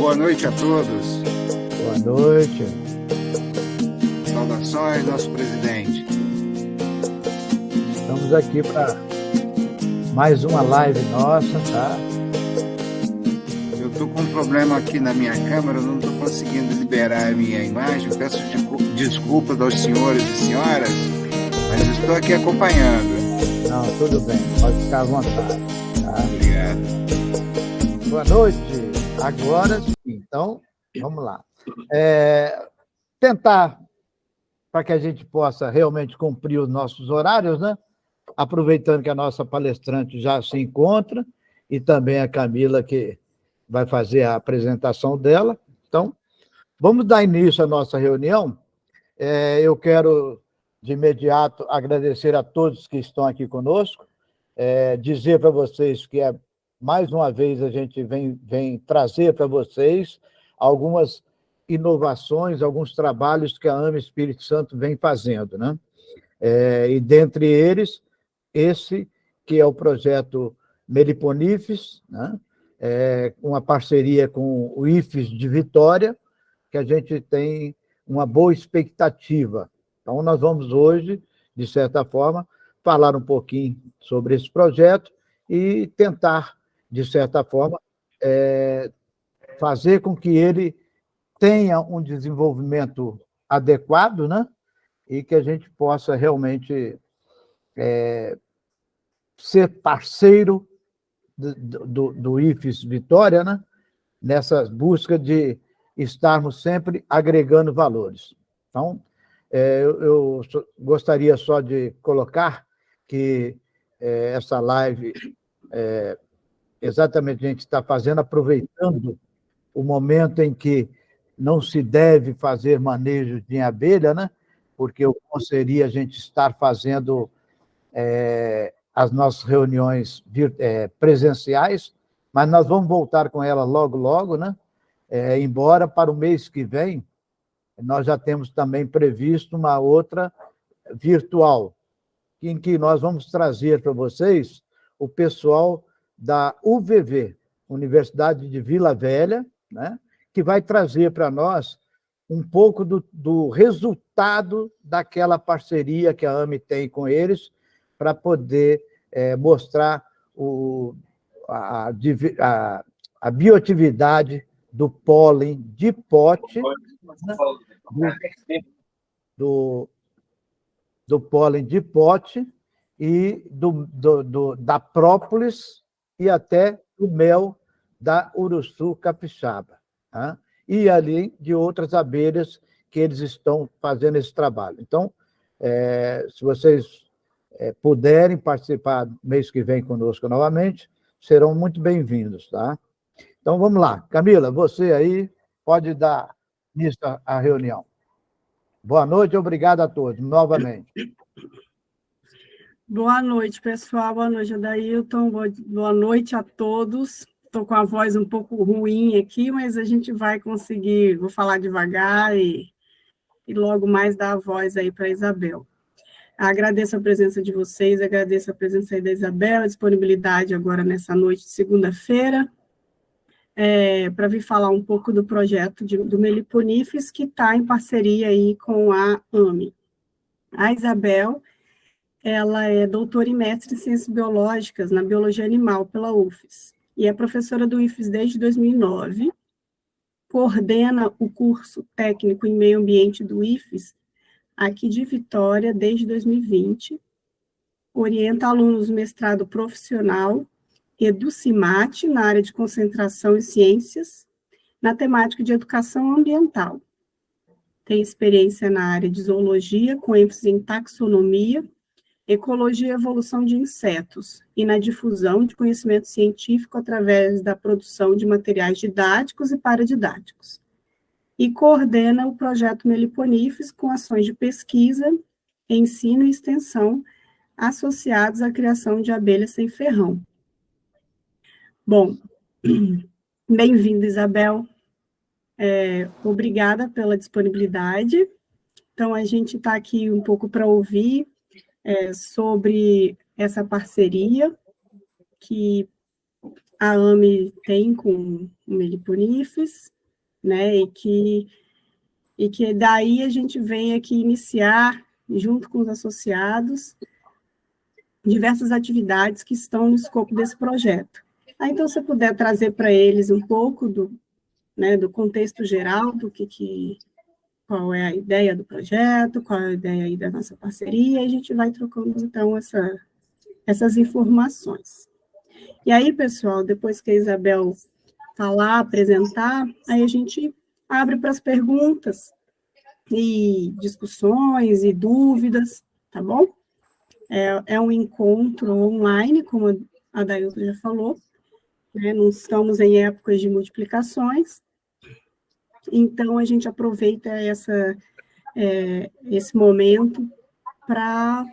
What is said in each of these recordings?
Boa noite a todos. Boa noite. Saudações, nosso presidente. Estamos aqui para mais uma live nossa, tá? Eu estou com um problema aqui na minha câmera, eu não estou conseguindo liberar a minha imagem. Peço desculpas aos senhores e senhoras, mas estou aqui acompanhando. Não, tudo bem, pode ficar à vontade. Tá? Obrigado. Boa noite. Agora, então, vamos lá. Tentar, para que a gente possa realmente cumprir os nossos horários, né? Aproveitando que a nossa palestrante já se encontra, e também a Camila, que vai fazer a apresentação dela. Então, vamos dar início à nossa reunião. Eu quero, de imediato, agradecer a todos que estão aqui conosco, dizer para vocês que mais uma vez a gente vem trazer para vocês algumas inovações, alguns trabalhos que a AME Espírito Santo vem fazendo, né? E dentre eles, esse que é o projeto Meliponifes, né? Uma parceria com o IFES de Vitória, que a gente tem uma boa expectativa. Então, nós vamos hoje, de certa forma, falar um pouquinho sobre esse projeto e tentar, de certa forma, fazer com que ele tenha um desenvolvimento adequado, né? E que a gente possa realmente ser parceiro do IFES Vitória, né? Nessa busca de estarmos sempre agregando valores. Então, eu gostaria só de colocar que essa live, exatamente a gente está fazendo, aproveitando o momento em que não se deve fazer manejo de abelha, né? Porque o bom seria a gente estar fazendo as nossas reuniões presenciais, mas nós vamos voltar com ela logo, logo, né? Embora para o mês que vem, nós já temos também previsto uma outra virtual, em que nós vamos trazer para vocês o pessoal da UVV, Universidade de Vila Velha, né? Que vai trazer para nós um pouco do resultado daquela parceria que a AME tem com eles, para poder mostrar a bioatividade do pólen de pote, do pólen de pote e da própolis e até do mel da Uruçu capixaba, tá? E além de outras abelhas que eles estão fazendo esse trabalho. Então, se vocês puderem participar mês que vem conosco novamente, serão muito bem-vindos, tá? Então, vamos lá. Camila, você aí pode dar início à reunião. Boa noite, obrigado a todos, novamente. Boa noite, pessoal. Boa noite, Adailton. Boa noite a todos. Estou com a voz um pouco ruim aqui, mas a gente vai conseguir. Vou falar devagar e logo mais dar a voz aí para a Isabel. Agradeço a presença de vocês, agradeço a presença aí da Isabel, a disponibilidade agora nessa noite de segunda-feira, para vir falar um pouco do projeto do Meliponifes, que está em parceria aí com a AME. A Isabel, ela é doutora e mestre em Ciências Biológicas na Biologia Animal pela UFES, e é professora do IFES desde 2009, coordena o curso técnico em meio ambiente do IFES, aqui de Vitória, desde 2020, orienta alunos do mestrado profissional EduCimate, na área de concentração em ciências, na temática de educação ambiental. Tem experiência na área de zoologia, com ênfase em taxonomia, ecologia e evolução de insetos, e na difusão de conhecimento científico através da produção de materiais didáticos e paradidáticos. E coordena o projeto Meliponifes com ações de pesquisa, ensino e extensão associados à criação de abelhas sem ferrão. Bom, bem-vinda, Isabel. Obrigada pela disponibilidade. Então, a gente está aqui um pouco para ouvir sobre essa parceria, que a AME tem com o Meliponifes, né, e que daí a gente vem aqui iniciar, junto com os associados, diversas atividades que estão no escopo desse projeto. Então, se puder trazer para eles um pouco do contexto geral, qual é a ideia do projeto, qual é a ideia aí da nossa parceria, e a gente vai trocando, então, essas informações. E aí, pessoal, depois que a Isabel falar, apresentar, aí a gente abre para as perguntas e discussões e dúvidas, tá bom? É um encontro online, como a Dailton já falou, né? Não estamos em épocas de multiplicações, então a gente aproveita esse momento para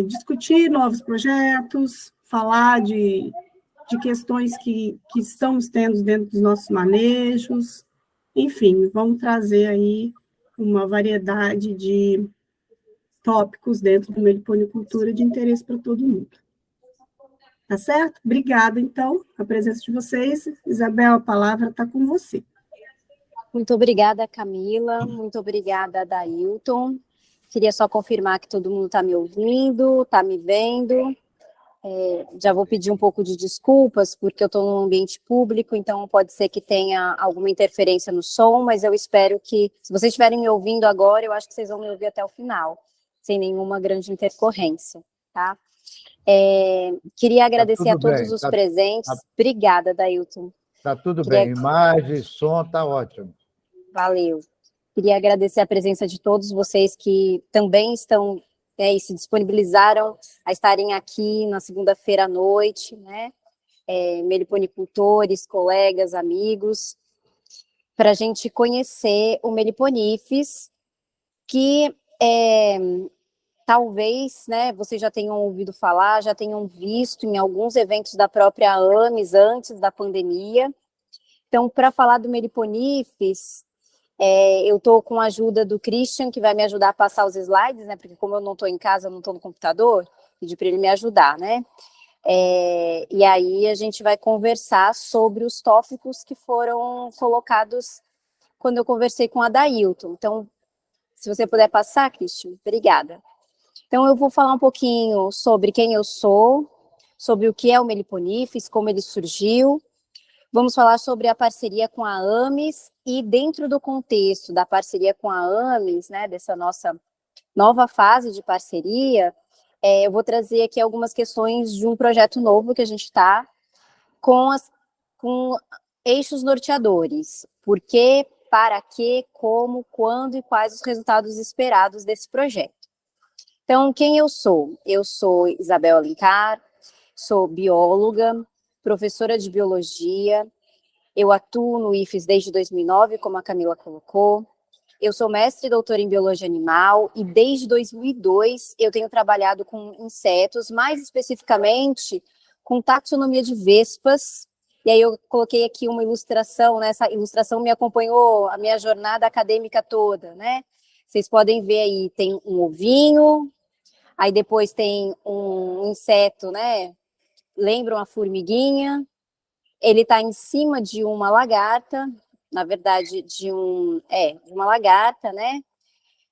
discutir novos projetos, falar de questões que estamos tendo dentro dos nossos manejos, enfim, vamos trazer aí uma variedade de tópicos dentro do meliponicultura de interesse para todo mundo. Tá certo? Obrigada, então, a presença de vocês. Isabel, a palavra está com você. Muito obrigada, Camila. Muito obrigada, Dailton. Queria só confirmar que todo mundo está me ouvindo, está me vendo. Já vou pedir um pouco de desculpas, porque eu estou num ambiente público, então pode ser que tenha alguma interferência no som, mas eu espero que, se vocês estiverem me ouvindo agora, eu acho que vocês vão me ouvir até o final, sem nenhuma grande intercorrência, tá? Queria agradecer a todos os presentes. Obrigada, Dailton. Está tudo bem. Imagem, som, está ótimo. Valeu. Queria agradecer a presença de todos vocês que também estão e se disponibilizaram a estarem aqui na segunda-feira à noite, né? Meliponicultores, colegas, amigos, para a gente conhecer o Meliponifes, que talvez, né, vocês já tenham ouvido falar, já tenham visto em alguns eventos da própria AMES antes da pandemia. Então, para falar do Meliponifes, eu estou com a ajuda do Christian, que vai me ajudar a passar os slides, né, porque como eu não estou em casa, não estou no computador, pedi para ele me ajudar, né. E aí a gente vai conversar sobre os tópicos que foram colocados quando eu conversei com a Dailton. Então, se você puder passar, Christian, obrigada. Então, eu vou falar um pouquinho sobre quem eu sou, sobre o que é o Meliponifes, como ele surgiu. Vamos falar sobre a parceria com a AMES e dentro do contexto da parceria com a AMES, né, dessa nossa nova fase de parceria, eu vou trazer aqui algumas questões de um projeto novo que a gente está com eixos norteadores. Por quê, para quê, como, quando e quais os resultados esperados desse projeto. Então, quem eu sou? Eu sou Isabel Alencar, sou bióloga, professora de biologia, eu atuo no IFES desde 2009, como a Camila colocou, eu sou mestre e doutora em biologia animal e desde 2002 eu tenho trabalhado com insetos, mais especificamente com taxonomia de vespas, e aí eu coloquei aqui uma ilustração, né? Essa ilustração me acompanhou a minha jornada acadêmica toda, né? Vocês podem ver aí, tem um ovinho, aí depois tem um inseto, né? Lembra uma formiguinha, ele está em cima de uma lagarta, na verdade, de uma lagarta, né?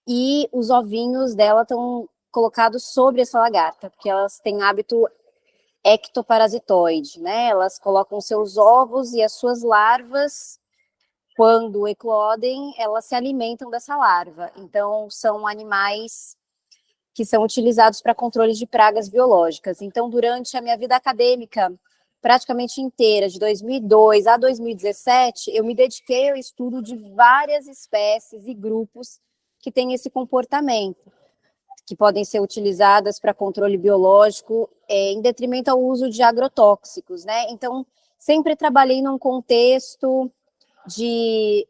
E os ovinhos dela estão colocados sobre essa lagarta, porque elas têm hábito ectoparasitoide, né? Elas colocam seus ovos e as suas larvas, quando eclodem, elas se alimentam dessa larva. Então, são animais que são utilizados para controle de pragas biológicas. Então, durante a minha vida acadêmica praticamente inteira, de 2002 a 2017, eu me dediquei ao estudo de várias espécies e grupos que têm esse comportamento, que podem ser utilizadas para controle biológico, em detrimento ao uso de agrotóxicos, né? Então, sempre trabalhei num contexto de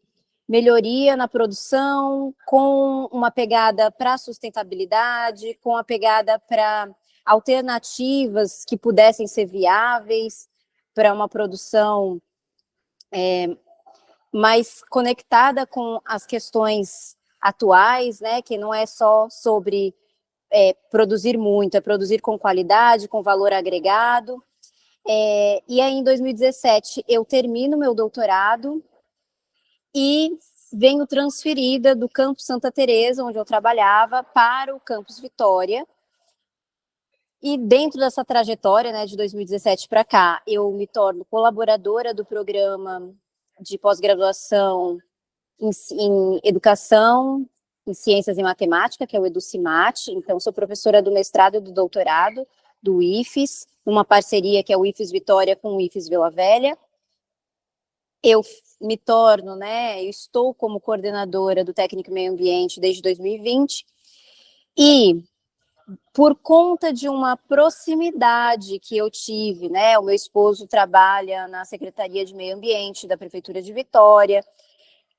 melhoria na produção, com uma pegada para a sustentabilidade, com a pegada para alternativas que pudessem ser viáveis para uma produção mais conectada com as questões atuais, né, que não é só sobre produzir muito, é produzir com qualidade, com valor agregado. E aí, em 2017, eu termino meu doutorado e venho transferida do campus Santa Teresa, onde eu trabalhava, para o campus Vitória. E dentro dessa trajetória, né, de 2017 para cá, eu me torno colaboradora do programa de pós-graduação em educação, em ciências e matemática, que é o EduCimat. Então, sou professora do mestrado e do doutorado do IFES, uma parceria que é o IFES Vitória com o IFES Vila Velha. Eu me torno, né, eu estou como coordenadora do Técnico Meio Ambiente desde 2020, e por conta de uma proximidade que eu tive, né, o meu esposo trabalha na Secretaria de Meio Ambiente da Prefeitura de Vitória.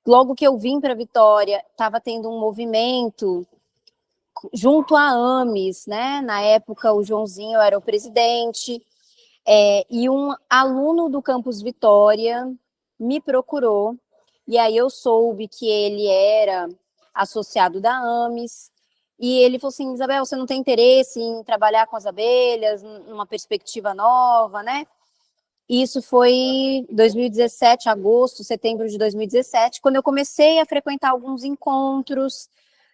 Logo que eu vim para Vitória, estava tendo um movimento junto à AMES, né, na época o Joãozinho era o presidente, e um aluno do campus Vitória me procurou, e aí eu soube que ele era associado da AMES, e ele falou assim: Isabel, você não tem interesse em trabalhar com as abelhas, numa perspectiva nova, né? Isso foi 2017, agosto, setembro de 2017, quando eu comecei a frequentar alguns encontros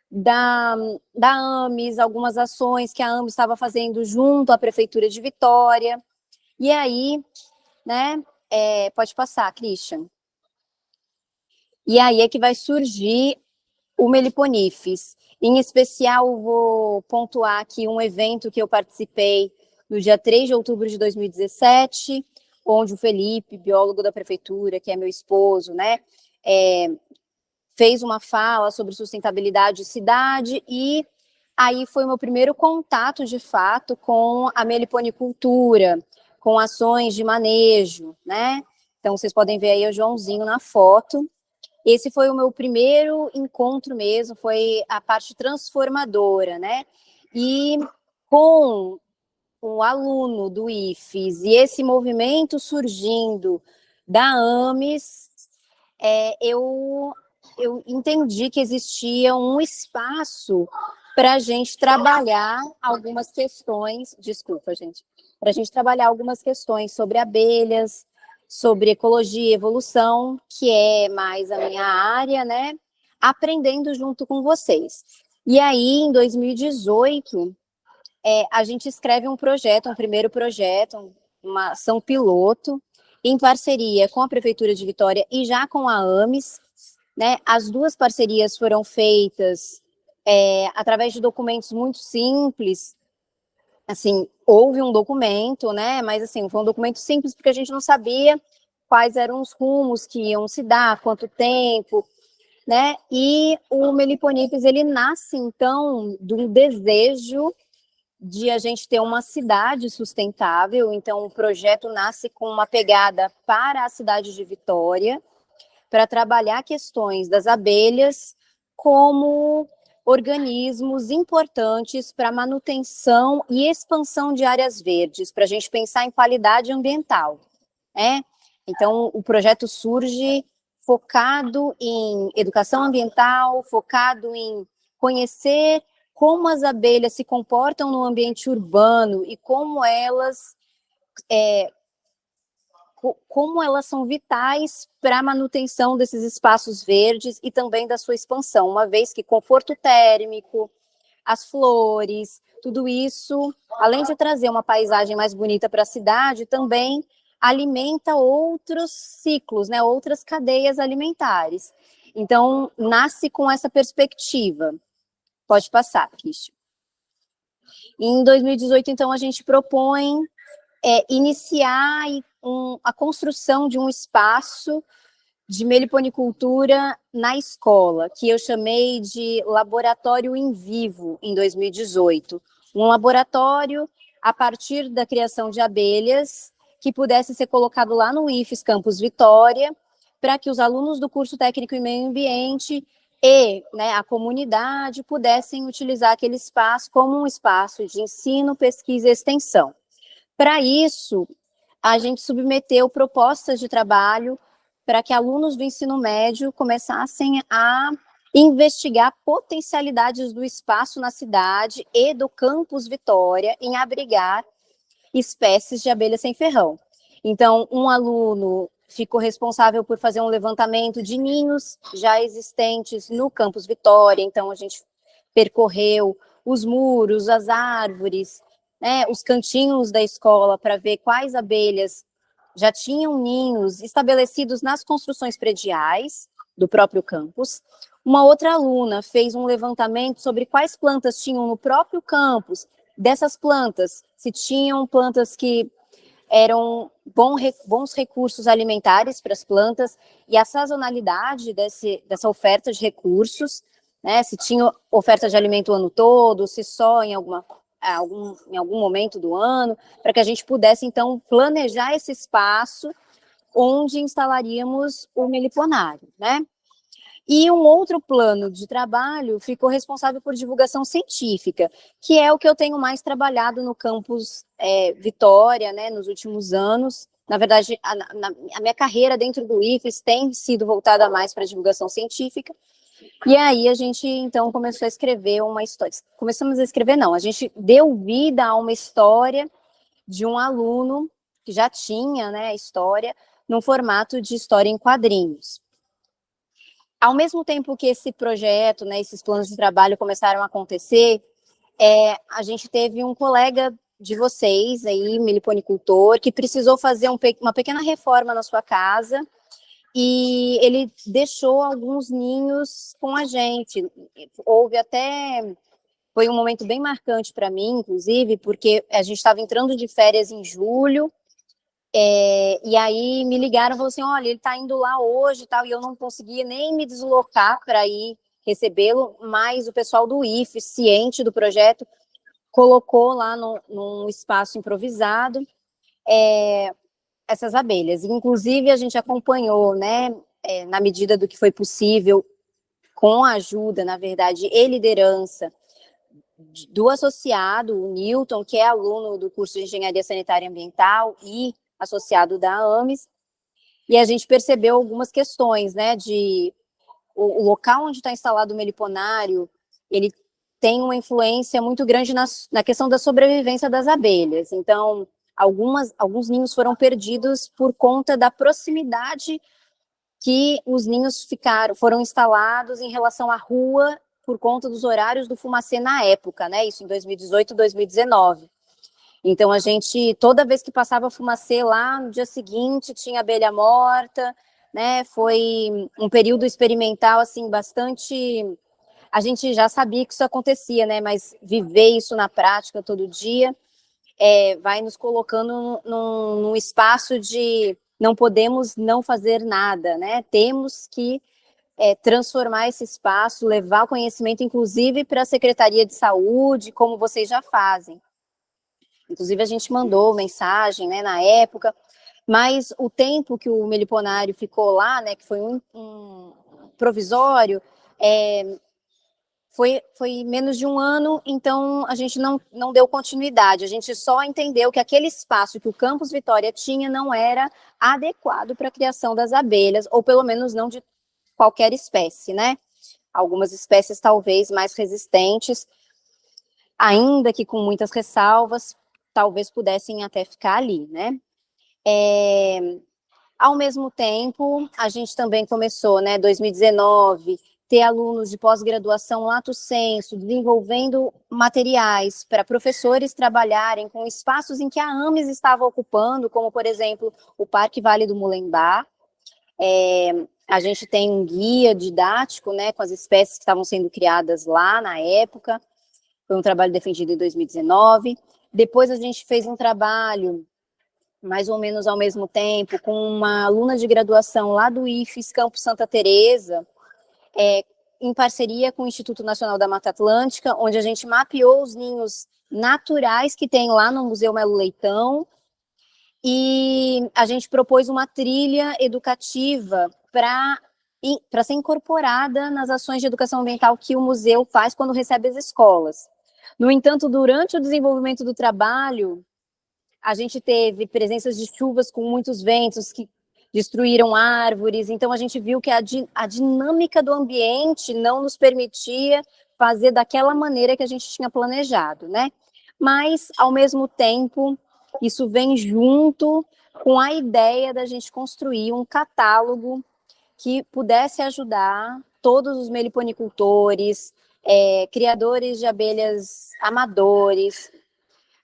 da AMES, algumas ações que a AMES estava fazendo junto à Prefeitura de Vitória. E aí, né, pode passar, Christian. E aí é que vai surgir o Meliponifes. Em especial, vou pontuar aqui um evento que eu participei no dia 3 de outubro de 2017, onde o Felipe, biólogo da prefeitura, que é meu esposo, né, fez uma fala sobre sustentabilidade de cidade, e aí foi o meu primeiro contato, de fato, com a meliponicultura, com ações de manejo, né? Então, vocês podem ver aí o Joãozinho na foto. Esse foi o meu primeiro encontro mesmo, foi a parte transformadora, né? E com um aluno do IFES e esse movimento surgindo da AMES, eu entendi que existia um espaço para a gente trabalhar algumas questões, desculpa, gente, para a gente trabalhar algumas questões sobre abelhas, sobre ecologia e evolução, que é mais a minha área, né? Aprendendo junto com vocês. E aí, em 2018, a gente escreve um projeto, um primeiro projeto, uma ação piloto, em parceria com a Prefeitura de Vitória e já com a AMES, né? As duas parcerias foram feitas através de documentos muito simples. Assim, houve um documento, né? Mas assim, foi um documento simples porque a gente não sabia quais eram os rumos que iam se dar, quanto tempo, né? E o Meliponifes, ele nasce, então, de um desejo de a gente ter uma cidade sustentável. Então, o projeto nasce com uma pegada para a cidade de Vitória, para trabalhar questões das abelhas como organismos importantes para manutenção e expansão de áreas verdes, para a gente pensar em qualidade ambiental, né? Então, o projeto surge focado em educação ambiental, focado em conhecer como as abelhas se comportam no ambiente urbano e como elas são vitais para a manutenção desses espaços verdes e também da sua expansão, uma vez que conforto térmico, as flores, tudo isso, além de trazer uma paisagem mais bonita para a cidade, também alimenta outros ciclos, né, outras cadeias alimentares. Então, nasce com essa perspectiva. Pode passar, Christian. Em 2018, então, a gente propõe iniciar a construção de um espaço de meliponicultura na escola, que eu chamei de Laboratório em Vivo, em 2018. Um laboratório a partir da criação de abelhas, que pudesse ser colocado lá no IFES Campus Vitória, para que os alunos do curso técnico em meio ambiente e, né, a comunidade pudessem utilizar aquele espaço como um espaço de ensino, pesquisa e extensão. Para isso, a gente submeteu propostas de trabalho para que alunos do ensino médio começassem a investigar potencialidades do espaço na cidade e do campus Vitória em abrigar espécies de abelha sem ferrão. Então, um aluno ficou responsável por fazer um levantamento de ninhos já existentes no campus Vitória. Então, a gente percorreu os muros, as árvores, né, os cantinhos da escola para ver quais abelhas já tinham ninhos estabelecidos nas construções prediais do próprio campus. Uma outra aluna fez um levantamento sobre quais plantas tinham no próprio campus. Dessas plantas, se tinham plantas que eram bons recursos alimentares para as plantas e a sazonalidade dessa oferta de recursos, né, se tinha oferta de alimento o ano todo, se só em algum momento do ano, para que a gente pudesse, então, planejar esse espaço onde instalaríamos o meliponário, né? E um outro plano de trabalho ficou responsável por divulgação científica, que é o que eu tenho mais trabalhado no campus Vitória, né, nos últimos anos. Na verdade, a minha carreira dentro do IFES tem sido voltada mais para divulgação científica. E aí a gente, então, começou a escrever uma história. Começamos a escrever, não, a gente deu vida a uma história de um aluno que já tinha, né, a história, num formato de história em quadrinhos. Ao mesmo tempo que esse projeto, né, esses planos de trabalho começaram a acontecer, a gente teve um colega de vocês, aí, meliponicultor, que precisou fazer uma pequena reforma na sua casa, e ele deixou alguns ninhos com a gente. Foi um momento bem marcante para mim, inclusive, porque a gente estava entrando de férias em julho, e aí me ligaram e falaram assim, olha, ele está indo lá hoje e tal, e eu não conseguia nem me deslocar para ir recebê-lo, mas o pessoal do IFES, ciente do projeto, colocou lá num espaço improvisado essas abelhas. Inclusive, a gente acompanhou, né, na medida do que foi possível, com a ajuda, na verdade, e liderança do associado, o Newton, que é aluno do curso de Engenharia Sanitária e Ambiental e associado da AMES, e a gente percebeu algumas questões, né, o local onde está instalado o meliponário, ele tem uma influência muito grande na questão da sobrevivência das abelhas. Então, alguns ninhos foram perdidos por conta da proximidade que os ninhos foram instalados em relação à rua, por conta dos horários do Fumacê na época, né, isso em 2018, 2019. Então, a gente, toda vez que passava Fumacê lá, no dia seguinte, tinha abelha morta, né, foi um período experimental, assim, bastante... A gente já sabia que isso acontecia, né, mas viver isso na prática todo dia vai nos colocando num espaço de não podemos não fazer nada, né, temos que transformar esse espaço, levar o conhecimento, inclusive, para a Secretaria de Saúde, como vocês já fazem. Inclusive, a gente mandou mensagem, né, na época, mas o tempo que o meliponário ficou lá, né, que foi um provisório, foi menos de um ano, então a gente não deu continuidade, a gente só entendeu que aquele espaço que o Campus Vitória tinha não era adequado para a criação das abelhas, ou pelo menos não de qualquer espécie, né? Algumas espécies talvez mais resistentes, ainda que com muitas ressalvas, talvez pudessem até ficar ali, né? Ao mesmo tempo, a gente também começou, né, 2019, ter alunos de pós-graduação lato sensu, desenvolvendo materiais para professores trabalharem com espaços em que a AMES estava ocupando, como, por exemplo, o Parque Vale do Mulembá. A gente tem um guia didático, né, com as espécies que estavam sendo criadas lá na época, foi um trabalho defendido em 2019. Depois a gente fez um trabalho, mais ou menos ao mesmo tempo, com uma aluna de graduação lá do IFES, Campo Santa Teresa, em parceria com o Instituto Nacional da Mata Atlântica, onde a gente mapeou os ninhos naturais que tem lá no Museu Melo Leitão, e a gente propôs uma trilha educativa para ser incorporada nas ações de educação ambiental que o museu faz quando recebe as escolas. No entanto, durante o desenvolvimento do trabalho, a gente teve presenças de chuvas com muitos ventos que destruíram árvores, então a gente viu que a dinâmica do ambiente não nos permitia fazer daquela maneira que a gente tinha planejado, né? Mas, ao mesmo tempo, isso vem junto com a ideia da gente construir um catálogo que pudesse ajudar todos os meliponicultores, criadores de abelhas amadores,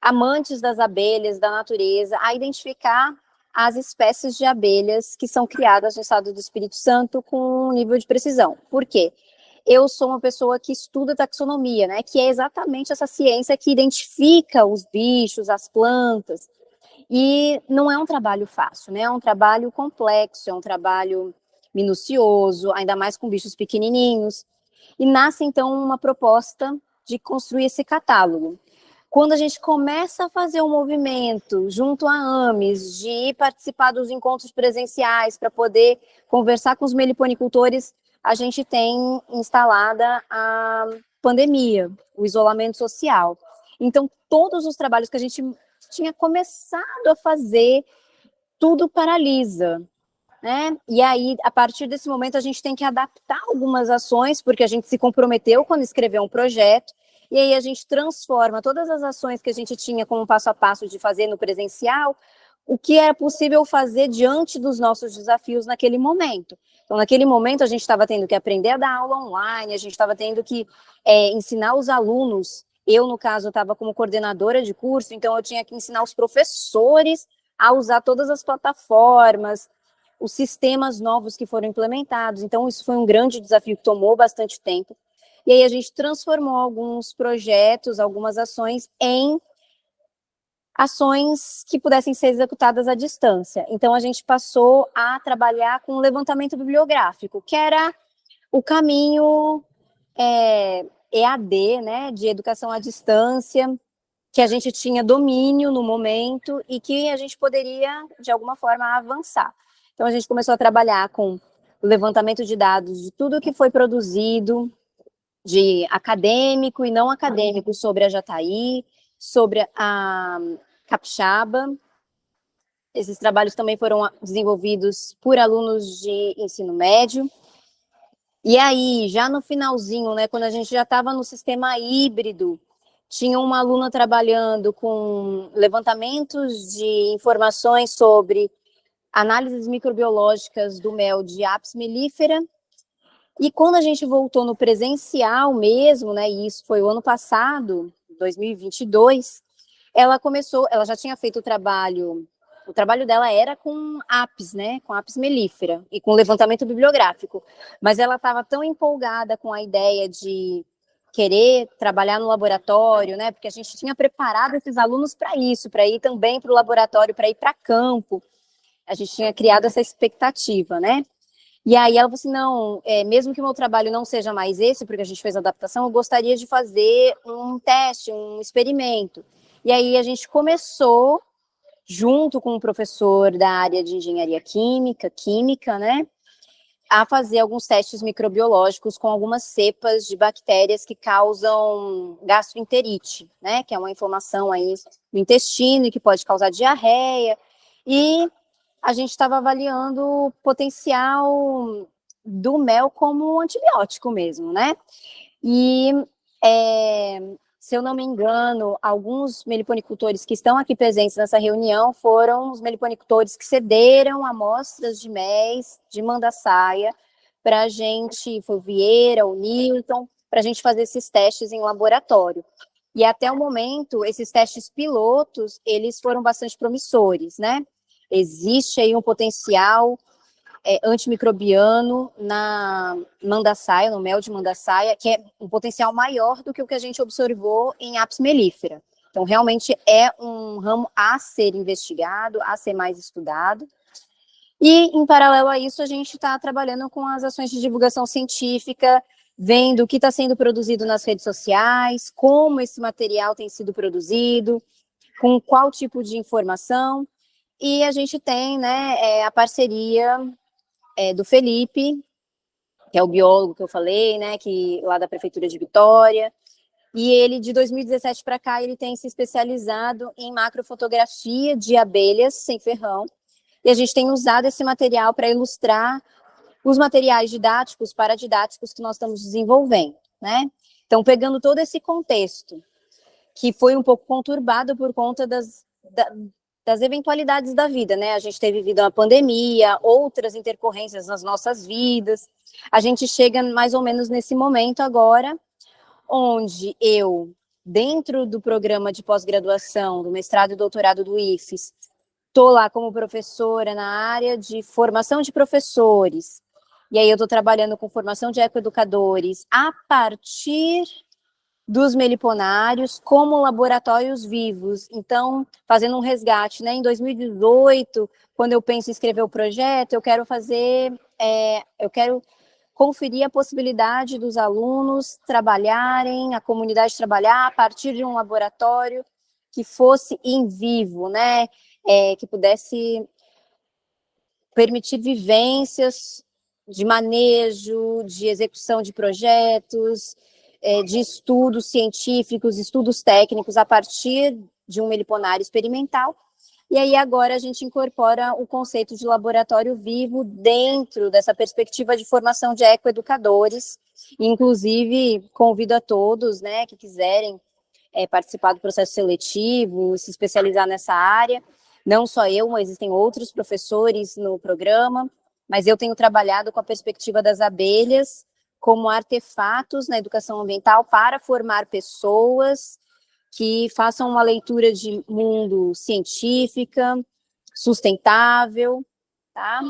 amantes das abelhas, da natureza, a identificar as espécies de abelhas que são criadas no estado do Espírito Santo com um nível de precisão. Por quê? Eu sou uma pessoa que estuda taxonomia, né, que é exatamente essa ciência que identifica os bichos, as plantas, e não é um trabalho fácil, né, é um trabalho complexo, é um trabalho minucioso, ainda mais com bichos pequenininhos, e nasce, então, uma proposta de construir esse catálogo. Quando a gente começa a fazer um movimento junto à AMES, de ir participar dos encontros presenciais para poder conversar com os meliponicultores, a gente tem instalada a pandemia, o isolamento social. Então, todos os trabalhos que a gente tinha começado a fazer, tudo paralisa, né? E aí, a partir desse momento, a gente tem que adaptar algumas ações, porque a gente se comprometeu quando escreveu um projeto, e aí a gente transforma todas as ações que a gente tinha como passo a passo de fazer no presencial, o que era possível fazer diante dos nossos desafios naquele momento. Então, naquele momento, a gente estava tendo que aprender a dar aula online, a gente estava tendo que ensinar os alunos. Eu, no caso, estava como coordenadora de curso, então eu tinha que ensinar os professores a usar todas as plataformas, os sistemas novos que foram implementados. Então, isso foi um grande desafio que tomou bastante tempo. E aí a gente transformou alguns projetos, algumas ações em ações que pudessem ser executadas à distância. Então, a gente passou a trabalhar com levantamento bibliográfico, que era o caminho EAD, né, de educação à distância, que a gente tinha domínio no momento e que a gente poderia, de alguma forma, avançar. Então, a gente começou a trabalhar com o levantamento de dados de tudo que foi produzido, de acadêmico e não acadêmico, sobre a Jataí, sobre a capixaba. Esses trabalhos também foram desenvolvidos por alunos de ensino médio. E aí, já no finalzinho, né, quando a gente já estava no sistema híbrido, tinha uma aluna trabalhando com levantamentos de informações sobre análises microbiológicas do mel de Apis mellifera. E quando a gente voltou no presencial mesmo, né, e isso foi o ano passado, 2022, ela já tinha feito o trabalho dela era com Apis, né, com Apis mellifera, e com levantamento bibliográfico, mas ela estava tão empolgada com a ideia de querer trabalhar no laboratório, né, porque a gente tinha preparado esses alunos para isso, para ir também para o laboratório, para ir para campo, a gente tinha criado essa expectativa, né. E aí ela falou assim, não, mesmo que o meu trabalho não seja mais esse, porque a gente fez a adaptação, eu gostaria de fazer um teste, um experimento. E aí a gente começou, junto com um professor da área de engenharia química, né, a fazer alguns testes microbiológicos com algumas cepas de bactérias que causam gastroenterite, né, que é uma inflamação aí do intestino e que pode causar diarreia. E a gente estava avaliando o potencial do mel como um antibiótico mesmo, né? E, se eu não me engano, alguns meliponicultores que estão aqui presentes nessa reunião foram os meliponicultores que cederam amostras de méis de mandaçaia para a gente, foi o Vieira, o Newton, para a gente fazer esses testes em laboratório. E até o momento, esses testes pilotos, eles foram bastante promissores, né? Existe aí um potencial antimicrobiano na mandaçaia, no mel de mandaçaia, que é um potencial maior do que o que a gente observou em Apis mellifera. Então, realmente é um ramo a ser investigado, a ser mais estudado. E, em paralelo a isso, a gente está trabalhando com as ações de divulgação científica, vendo o que está sendo produzido nas redes sociais, como esse material tem sido produzido, com qual tipo de informação. E a gente tem, né, a parceria do Felipe, que é o biólogo que eu falei, né, que lá da Prefeitura de Vitória, e ele, de 2017 para cá, ele tem se especializado em macrofotografia de abelhas sem ferrão, e a gente tem usado esse material para ilustrar os materiais didáticos, paradidáticos que nós estamos desenvolvendo, né? Então, pegando todo esse contexto, que foi um pouco conturbado por conta das eventualidades da vida, né? A gente tem vivido uma pandemia, outras intercorrências nas nossas vidas. A gente chega mais ou menos nesse momento agora, onde eu, dentro do programa de pós-graduação, do mestrado e doutorado do IFES, estou lá como professora na área de formação de professores, e aí eu estou trabalhando com formação de ecoeducadores a partir dos meliponários como laboratórios vivos. Então, fazendo um resgate, né? Em 2018, quando eu penso em escrever o projeto, eu quero conferir a possibilidade dos alunos trabalharem, a comunidade trabalhar a partir de um laboratório que fosse em vivo, né? Que pudesse permitir vivências de manejo, de execução de projetos, de estudos científicos, estudos técnicos a partir de um meliponário experimental. E aí agora a gente incorpora o conceito de laboratório vivo dentro dessa perspectiva de formação de ecoeducadores. Inclusive, convido a todos, né, que quiserem participar do processo seletivo, se especializar nessa área. Não só eu, mas existem outros professores no programa, mas eu tenho trabalhado com a perspectiva das abelhas como artefatos na educação ambiental para formar pessoas que façam uma leitura de mundo científica, sustentável, tá?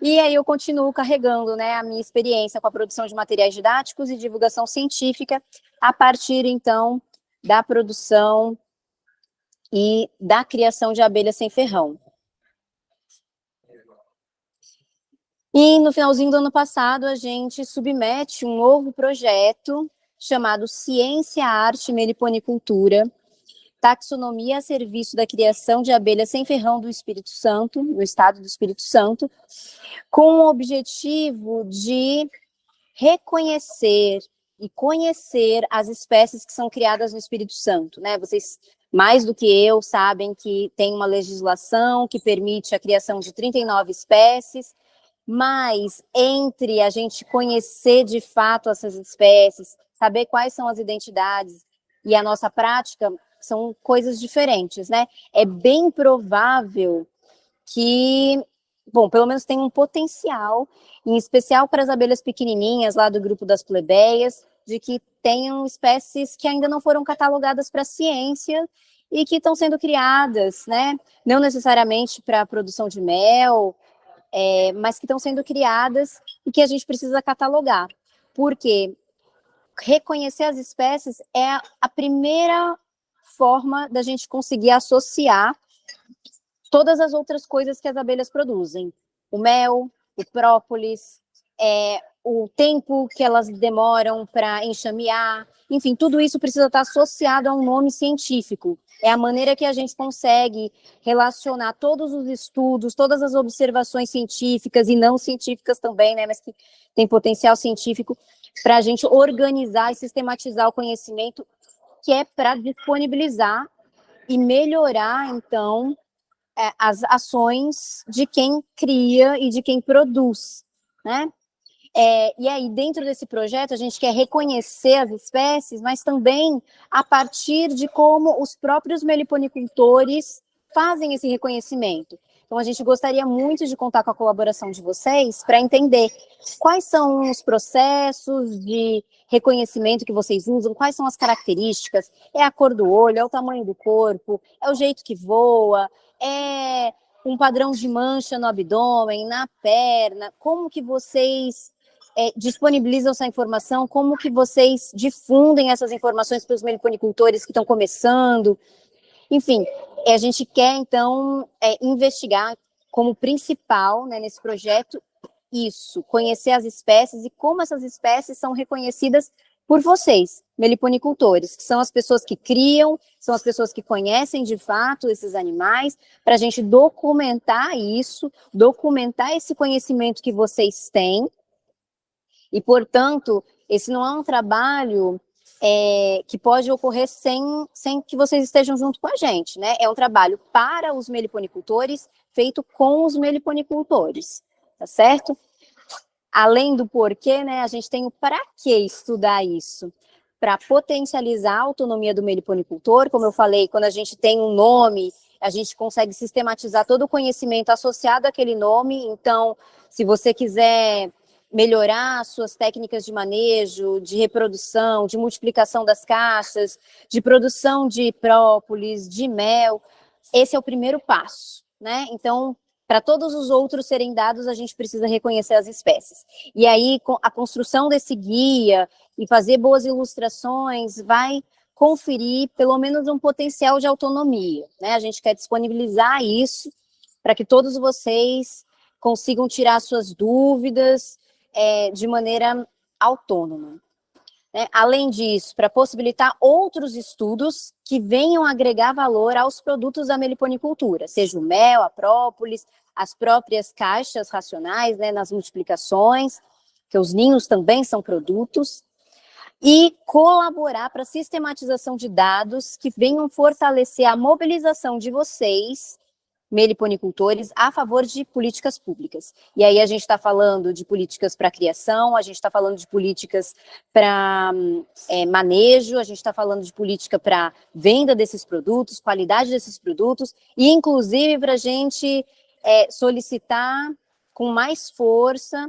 E aí eu continuo carregando, né, a minha experiência com a produção de materiais didáticos e divulgação científica a partir, então, da produção e da criação de abelhas sem ferrão. E no finalzinho do ano passado, a gente submete um novo projeto chamado Ciência, Arte e Meliponicultura, taxonomia a serviço da criação de abelhas sem ferrão do Espírito Santo, no estado do Espírito Santo, com o objetivo de reconhecer e conhecer as espécies que são criadas no Espírito Santo, né? Vocês, mais do que eu, sabem que tem uma legislação que permite a criação de 39 espécies, mas entre a gente conhecer de fato essas espécies, saber quais são as identidades e a nossa prática, são coisas diferentes, né? É bem provável que, bom, pelo menos tem um potencial, em especial para as abelhas pequenininhas lá do grupo das plebeias, de que tenham espécies que ainda não foram catalogadas para a ciência e que estão sendo criadas, né? Não necessariamente para a produção de mel, mas que estão sendo criadas e que a gente precisa catalogar. Porque reconhecer as espécies é a primeira forma da gente conseguir associar todas as outras coisas que as abelhas produzem. O mel, o própolis, o tempo que elas demoram para enxamear, enfim, tudo isso precisa estar associado a um nome científico. É a maneira que a gente consegue relacionar todos os estudos, todas as observações científicas e não científicas também, né, mas que tem potencial científico, para a gente organizar e sistematizar o conhecimento, que é para disponibilizar e melhorar, então, as ações de quem cria e de quem produz, né? E aí, dentro desse projeto, a gente quer reconhecer as espécies, mas também a partir de como os próprios meliponicultores fazem esse reconhecimento. Então, a gente gostaria muito de contar com a colaboração de vocês para entender quais são os processos de reconhecimento que vocês usam, quais são as características, é a cor do olho, é o tamanho do corpo, é o jeito que voa, é um padrão de mancha no abdômen, na perna, como que vocês disponibilizam essa informação, como que vocês difundem essas informações para os meliponicultores que estão começando. Enfim, a gente quer, então, investigar como principal, né, nesse projeto isso, conhecer as espécies e como essas espécies são reconhecidas por vocês, meliponicultores, que são as pessoas que criam, são as pessoas que conhecem de fato esses animais, para a gente documentar isso, documentar esse conhecimento que vocês têm. E, portanto, esse não é um trabalho que pode ocorrer sem que vocês estejam junto com a gente, né? É um trabalho para os meliponicultores, feito com os meliponicultores, tá certo? Além do porquê, né, a gente tem o para que estudar isso? Para potencializar a autonomia do meliponicultor, como eu falei, quando a gente tem um nome a gente consegue sistematizar todo o conhecimento associado àquele nome. Então, se você quiser melhorar suas técnicas de manejo, de reprodução, de multiplicação das caixas, de produção de própolis, de mel, esse é o primeiro passo, né? Então, para todos os outros serem dados, a gente precisa reconhecer as espécies. E aí, a construção desse guia e fazer boas ilustrações vai conferir pelo menos um potencial de autonomia, né? A gente quer disponibilizar isso para que todos vocês consigam tirar suas dúvidas de maneira autônoma. Né? Além disso, para possibilitar outros estudos que venham agregar valor aos produtos da meliponicultura, seja o mel, a própolis, as próprias caixas racionais, né, nas multiplicações, que os ninhos também são produtos, e colaborar para a sistematização de dados que venham fortalecer a mobilização de vocês, meliponicultores, a favor de políticas públicas. E aí a gente está falando de políticas para criação, a gente está falando de políticas para manejo, a gente está falando de política para venda desses produtos, qualidade desses produtos, e inclusive para a gente solicitar com mais força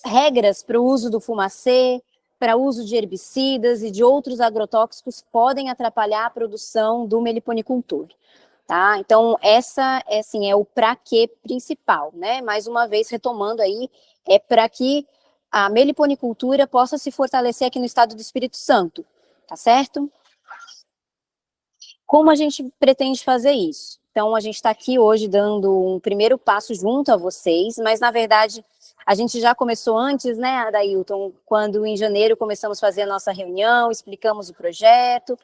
regras para o uso do fumacê, para uso de herbicidas e de outros agrotóxicos que podem atrapalhar a produção do meliponicultor. Tá? Então, essa é o para quê principal, né? Mais uma vez, retomando aí, é para que a meliponicultura possa se fortalecer aqui no estado do Espírito Santo, tá certo? Como a gente pretende fazer isso? Então, a gente está aqui hoje dando um primeiro passo junto a vocês, mas, na verdade, a gente já começou antes, né, Adailton, quando em janeiro começamos a fazer a nossa reunião, explicamos o projeto,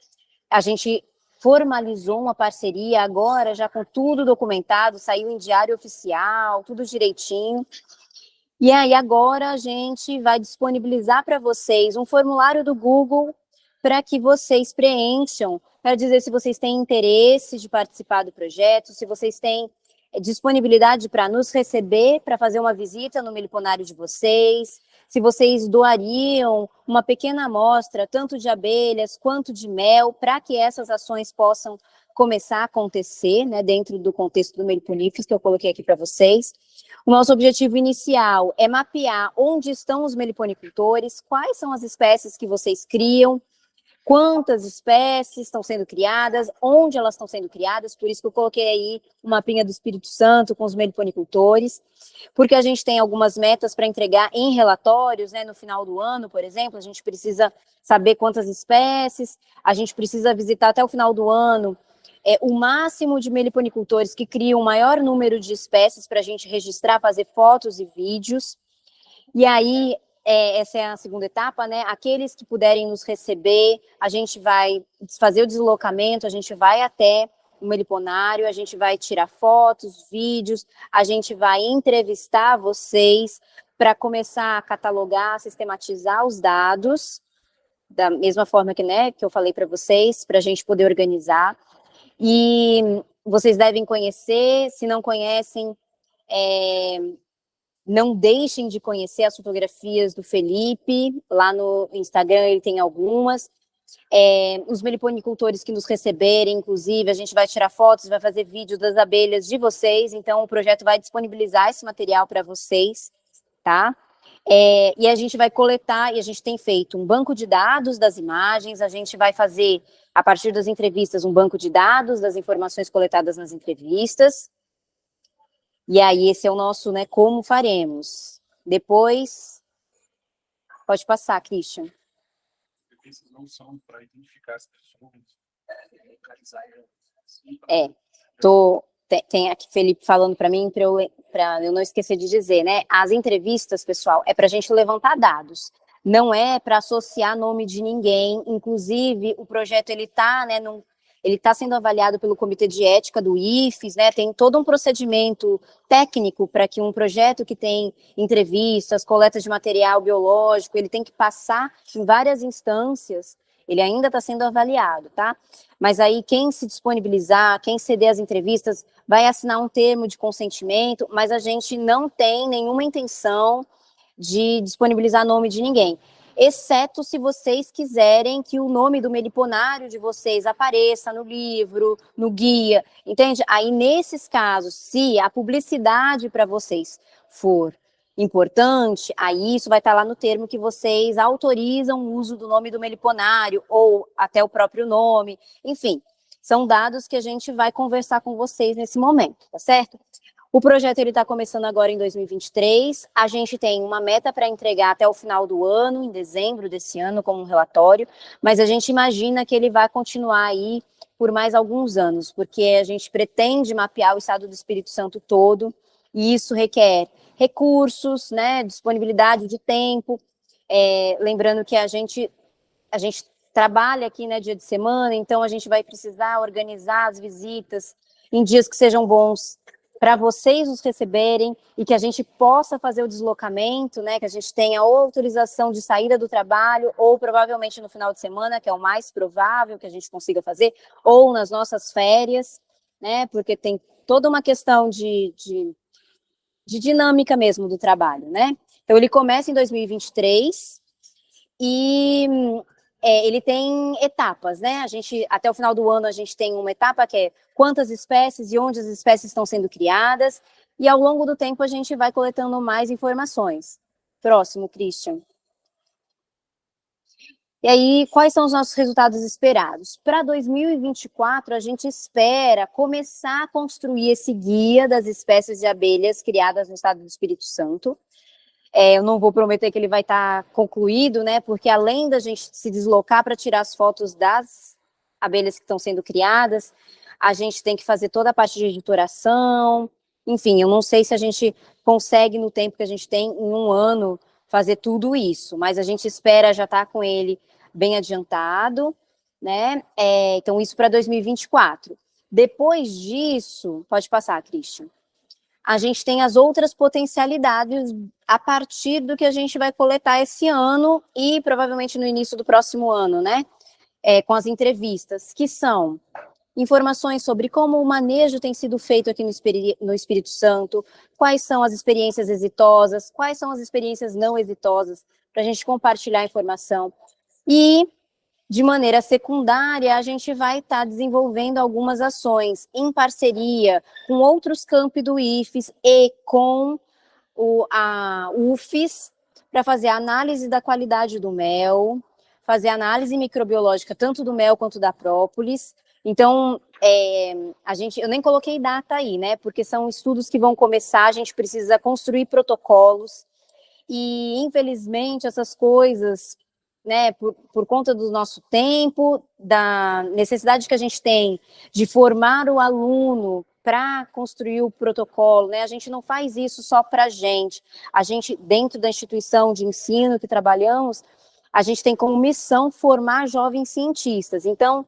a gente formalizou uma parceria agora, já com tudo documentado, saiu em diário oficial, tudo direitinho. E aí agora a gente vai disponibilizar para vocês um formulário do Google para que vocês preencham, para dizer se vocês têm interesse de participar do projeto, se vocês têm disponibilidade para nos receber, para fazer uma visita no meliponário de vocês, se vocês doariam uma pequena amostra, tanto de abelhas quanto de mel, para que essas ações possam começar a acontecer, né, dentro do contexto do Meliponifes, que eu coloquei aqui para vocês. O nosso objetivo inicial é mapear onde estão os meliponicultores, quais são as espécies que vocês criam, quantas espécies estão sendo criadas, onde elas estão sendo criadas, por isso que eu coloquei aí um mapinha do Espírito Santo com os meliponicultores, porque a gente tem algumas metas para entregar em relatórios, né, no final do ano, por exemplo, a gente precisa saber quantas espécies, a gente precisa visitar até o final do ano o máximo de meliponicultores que criam o maior número de espécies para a gente registrar, fazer fotos e vídeos, e aí essa é a segunda etapa, né? Aqueles que puderem nos receber, a gente vai fazer o deslocamento, a gente vai até o meliponário, a gente vai tirar fotos, vídeos, a gente vai entrevistar vocês para começar a catalogar, sistematizar os dados, da mesma forma que, né, que eu falei para vocês, para a gente poder organizar. E vocês devem conhecer, se não conhecem, não deixem de conhecer as fotografias do Felipe, lá no Instagram ele tem algumas. Os meliponicultores que nos receberem, inclusive, a gente vai tirar fotos, vai fazer vídeo das abelhas de vocês, então o projeto vai disponibilizar esse material para vocês, tá? E a gente vai coletar, e a gente tem feito um banco de dados das imagens, a gente vai fazer, a partir das entrevistas, um banco de dados das informações coletadas nas entrevistas. E aí, esse é o nosso, né, como faremos. Depois, pode passar, Christian. As entrevistas não são para identificar as pessoas, localizar elas. Tem aqui Felipe falando para mim, para eu não esquecer de dizer, né, as entrevistas, pessoal, é para a gente levantar dados, não é para associar nome de ninguém, inclusive o projeto, ele está, né, ele está sendo avaliado pelo Comitê de Ética do IFES, né, tem todo um procedimento técnico para que um projeto que tem entrevistas, coleta de material biológico, ele tem que passar em várias instâncias, ele ainda está sendo avaliado, tá? Mas aí quem se disponibilizar, quem ceder as entrevistas, vai assinar um termo de consentimento, mas a gente não tem nenhuma intenção de disponibilizar nome de ninguém. exceto se vocês quiserem que o nome do meliponário de vocês apareça no livro, no guia, entende? Aí, nesses casos, se a publicidade para vocês for importante, aí isso vai estar lá no termo que vocês autorizam o uso do nome do meliponário, ou até o próprio nome, enfim, são dados que a gente vai conversar com vocês nesse momento, tá certo? O projeto está começando agora em 2023, a gente tem uma meta para entregar até o final do ano, em dezembro desse ano, como um relatório, mas a gente imagina que ele vai continuar aí por mais alguns anos, porque a gente pretende mapear o estado do Espírito Santo todo, e isso requer recursos, né, disponibilidade de tempo, lembrando que a gente trabalha aqui, né, dia de semana, então a gente vai precisar organizar as visitas em dias que sejam bons para vocês nos receberem e que a gente possa fazer o deslocamento, né, que a gente tenha ou autorização de saída do trabalho, ou provavelmente no final de semana, que é o mais provável que a gente consiga fazer, ou nas nossas férias, né, porque tem toda uma questão de dinâmica mesmo do trabalho, né. Então, ele começa em 2023 e ele tem etapas, né? A gente, até o final do ano, a gente tem uma etapa que é quantas espécies e onde as espécies estão sendo criadas, e ao longo do tempo a gente vai coletando mais informações. Próximo, Christian. E aí, quais são os nossos resultados esperados? Para 2024, a gente espera começar a construir esse guia das espécies de abelhas criadas no estado do Espírito Santo. Eu não vou prometer que ele vai estar concluído, né? Porque além da gente se deslocar para tirar as fotos das abelhas que estão sendo criadas, a gente tem que fazer toda a parte de editoração. Enfim, eu não sei se a gente consegue, no tempo que a gente tem, em um ano, fazer tudo isso, mas a gente espera já estar com ele bem adiantado, né? Então, isso para 2024. Depois disso, pode passar, Christian. A gente tem as outras potencialidades a partir do que a gente vai coletar esse ano e provavelmente no início do próximo ano, né? Com as entrevistas, que são informações sobre como o manejo tem sido feito aqui no Espírito Santo, quais são as experiências exitosas, quais são as experiências não exitosas, para a gente compartilhar informação. E, de maneira secundária, a gente vai estar desenvolvendo algumas ações em parceria com outros campi do IFES e com a UFES, para fazer a análise da qualidade do mel, fazer análise microbiológica tanto do mel quanto da própolis. Então, eu nem coloquei data aí, né, porque são estudos que vão começar, a gente precisa construir protocolos, e infelizmente essas coisas, né, por conta do nosso tempo, da necessidade que a gente tem de formar o aluno para construir o protocolo, né, a gente não faz isso só para a gente, dentro da instituição de ensino que trabalhamos, a gente tem como missão formar jovens cientistas, então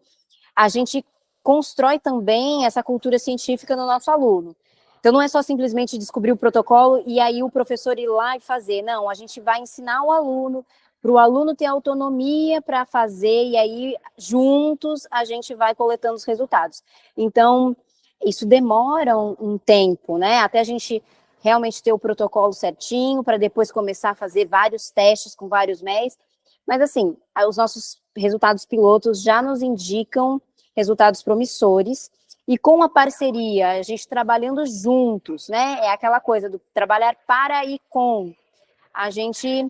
a gente constrói também essa cultura científica no nosso aluno. Então, não é só simplesmente descobrir o protocolo e aí o professor ir lá e fazer, não, a gente vai ensinar o aluno, para o aluno ter autonomia para fazer, e aí, juntos, a gente vai coletando os resultados. Então, isso demora um tempo, né, até a gente realmente ter o protocolo certinho, para depois começar a fazer vários testes com vários MEs, mas, assim, os nossos resultados pilotos já nos indicam resultados promissores, e com a parceria, a gente trabalhando juntos, né, é aquela coisa do trabalhar para e com, a gente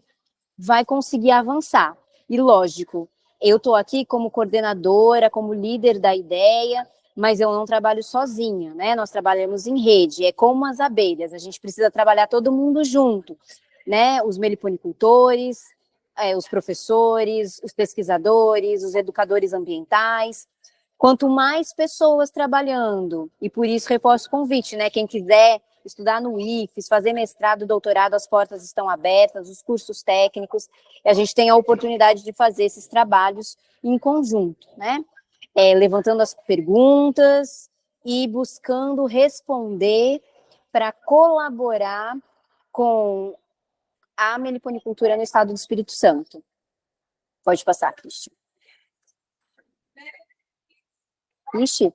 vai conseguir avançar. E, lógico, eu estou aqui como coordenadora, como líder da ideia, mas eu não trabalho sozinha, né, nós trabalhamos em rede, é como as abelhas, a gente precisa trabalhar todo mundo junto, né, os meliponicultores, os professores, os pesquisadores, os educadores ambientais. Quanto mais pessoas trabalhando, e por isso reforço o convite, né? Quem quiser estudar no IFES, fazer mestrado, doutorado, as portas estão abertas, os cursos técnicos, e a gente tem a oportunidade de fazer esses trabalhos em conjunto, né? Levantando as perguntas e buscando responder para colaborar com a meliponicultura no estado do Espírito Santo. Pode passar, Cristian. Ixi,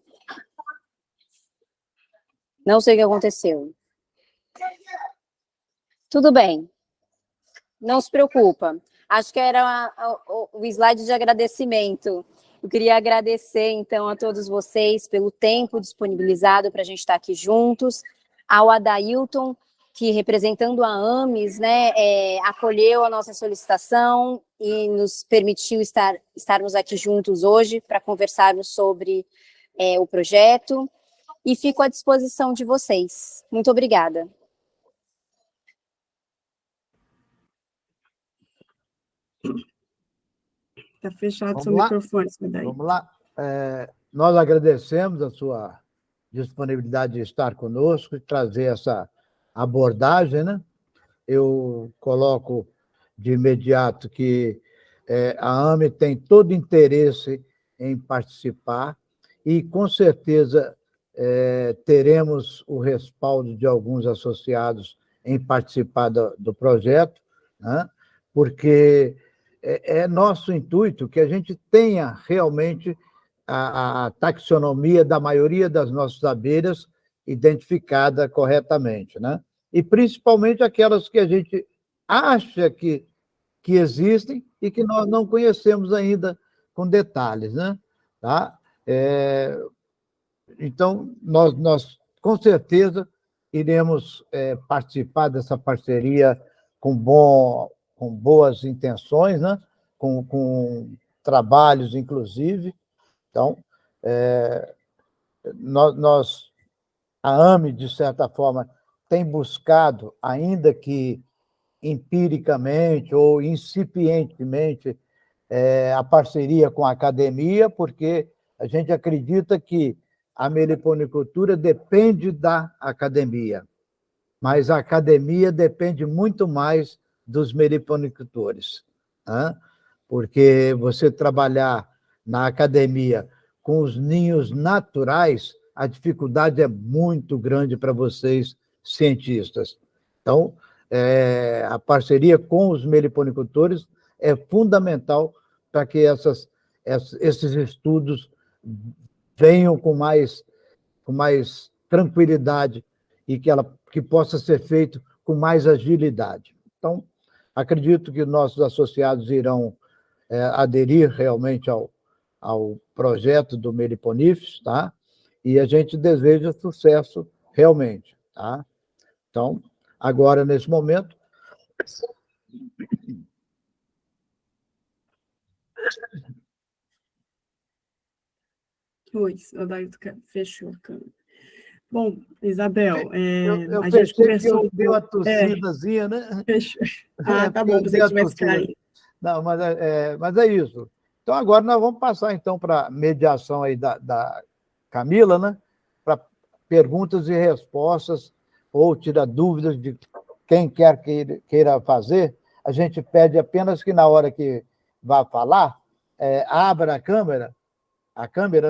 não sei o que aconteceu. Tudo bem, não se preocupa. Acho que era o slide de agradecimento. Eu queria agradecer, então, a todos vocês pelo tempo disponibilizado para a gente estar aqui juntos, ao Adailton, que, representando a AMES, né, acolheu a nossa solicitação e nos permitiu estarmos aqui juntos hoje para conversarmos sobre o projeto, e fico à disposição de vocês. Muito obrigada. Está fechado Vamos seu lá? microfone, daí. Vamos lá. Nós agradecemos a sua disponibilidade de estar conosco e trazer essa abordagem, né? Eu coloco de imediato que a AME tem todo interesse em participar e, com certeza, teremos o respaldo de alguns associados em participar do projeto, né? Porque é nosso intuito que a gente tenha realmente a taxonomia da maioria das nossas abelhas identificada corretamente, né? E principalmente aquelas que a gente acha que existem e que nós não conhecemos ainda com detalhes, né? Tá? Então, nós com certeza iremos participar dessa parceria com boas intenções, né? Com trabalhos, inclusive. Então, a AME, de certa forma, tem buscado, ainda que empiricamente ou incipientemente, a parceria com a academia, porque a gente acredita que a meliponicultura depende da academia, mas a academia depende muito mais dos meliponicultores, né? Porque você trabalhar na academia com os ninhos naturais, a dificuldade é muito grande para vocês, cientistas. Então, a parceria com os meliponicultores é fundamental para que esses estudos venham com mais tranquilidade e que possa ser feito com mais agilidade. Então, acredito que nossos associados irão aderir realmente ao projeto do Meliponifes, tá? E a gente deseja sucesso realmente, tá? Então, agora, nesse momento... Oi, o Dailton fechou a câmera. Bom, Isabel, Eu a gente pensei que conversou eu dei uma tossidazinha, né? Fechou. Ah, tá Porque bom, eu pensei dei que a tivesse tossida. caído. Não, mas é isso. Então, agora nós vamos passar então, para a mediação aí da Camila, né? Para perguntas e respostas, ou tirar dúvidas de quem quer queira fazer. A gente pede apenas que, na hora que vá falar, abra a câmera,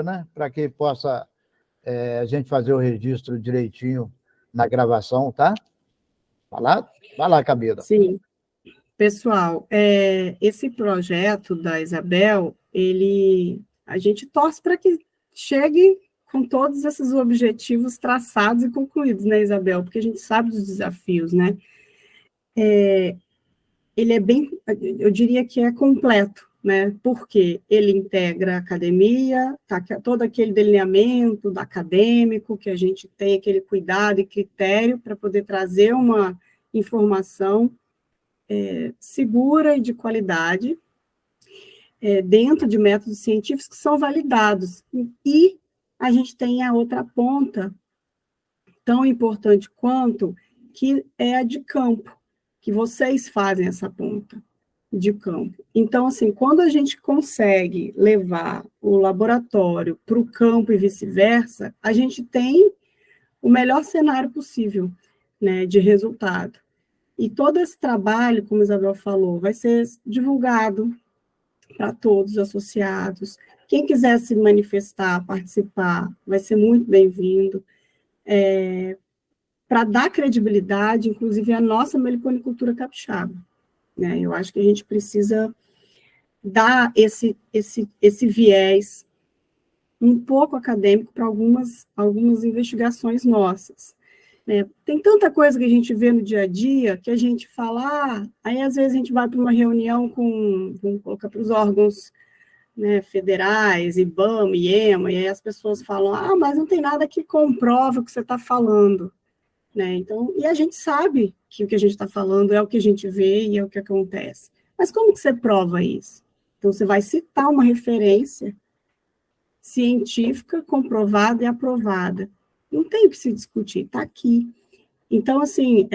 né? Para que possa a gente fazer o registro direitinho na gravação, tá? Vai lá, Camila. Sim. Pessoal, esse projeto da Isabel, a gente torce para que chegue com todos esses objetivos traçados e concluídos, né, Isabel? Porque a gente sabe dos desafios, né? Ele é bem, eu diria que é completo, né? Porque ele integra a academia, todo aquele delineamento do acadêmico, que a gente tem aquele cuidado e critério para poder trazer uma informação segura e de qualidade, dentro de métodos científicos que são validados. E a gente tem a outra ponta, tão importante quanto, que é a de campo, que vocês fazem essa ponta de campo. Então, assim, quando a gente consegue levar o laboratório para o campo e vice-versa, a gente tem o melhor cenário possível, né, de resultado. E todo esse trabalho, como a Isabel falou, vai ser divulgado para todos os associados. Quem quiser se manifestar, participar, vai ser muito bem-vindo. Para dar credibilidade, inclusive, à nossa meliponicultura capixaba, né? Eu acho que a gente precisa dar esse viés um pouco acadêmico para algumas investigações nossas. né? Tem tanta coisa que a gente vê no dia a dia que a gente fala, aí às vezes a gente vai para uma reunião vamos colocar para os órgãos, né, federais, IBAMA, IEMA, e aí as pessoas falam, mas não tem nada que comprova o que você está falando, né? Então, e a gente sabe que o que a gente está falando é o que a gente vê e é o que acontece. Mas como que você prova isso? Então, você vai citar uma referência científica, comprovada e aprovada. Não tem o que se discutir, está aqui. Então, assim,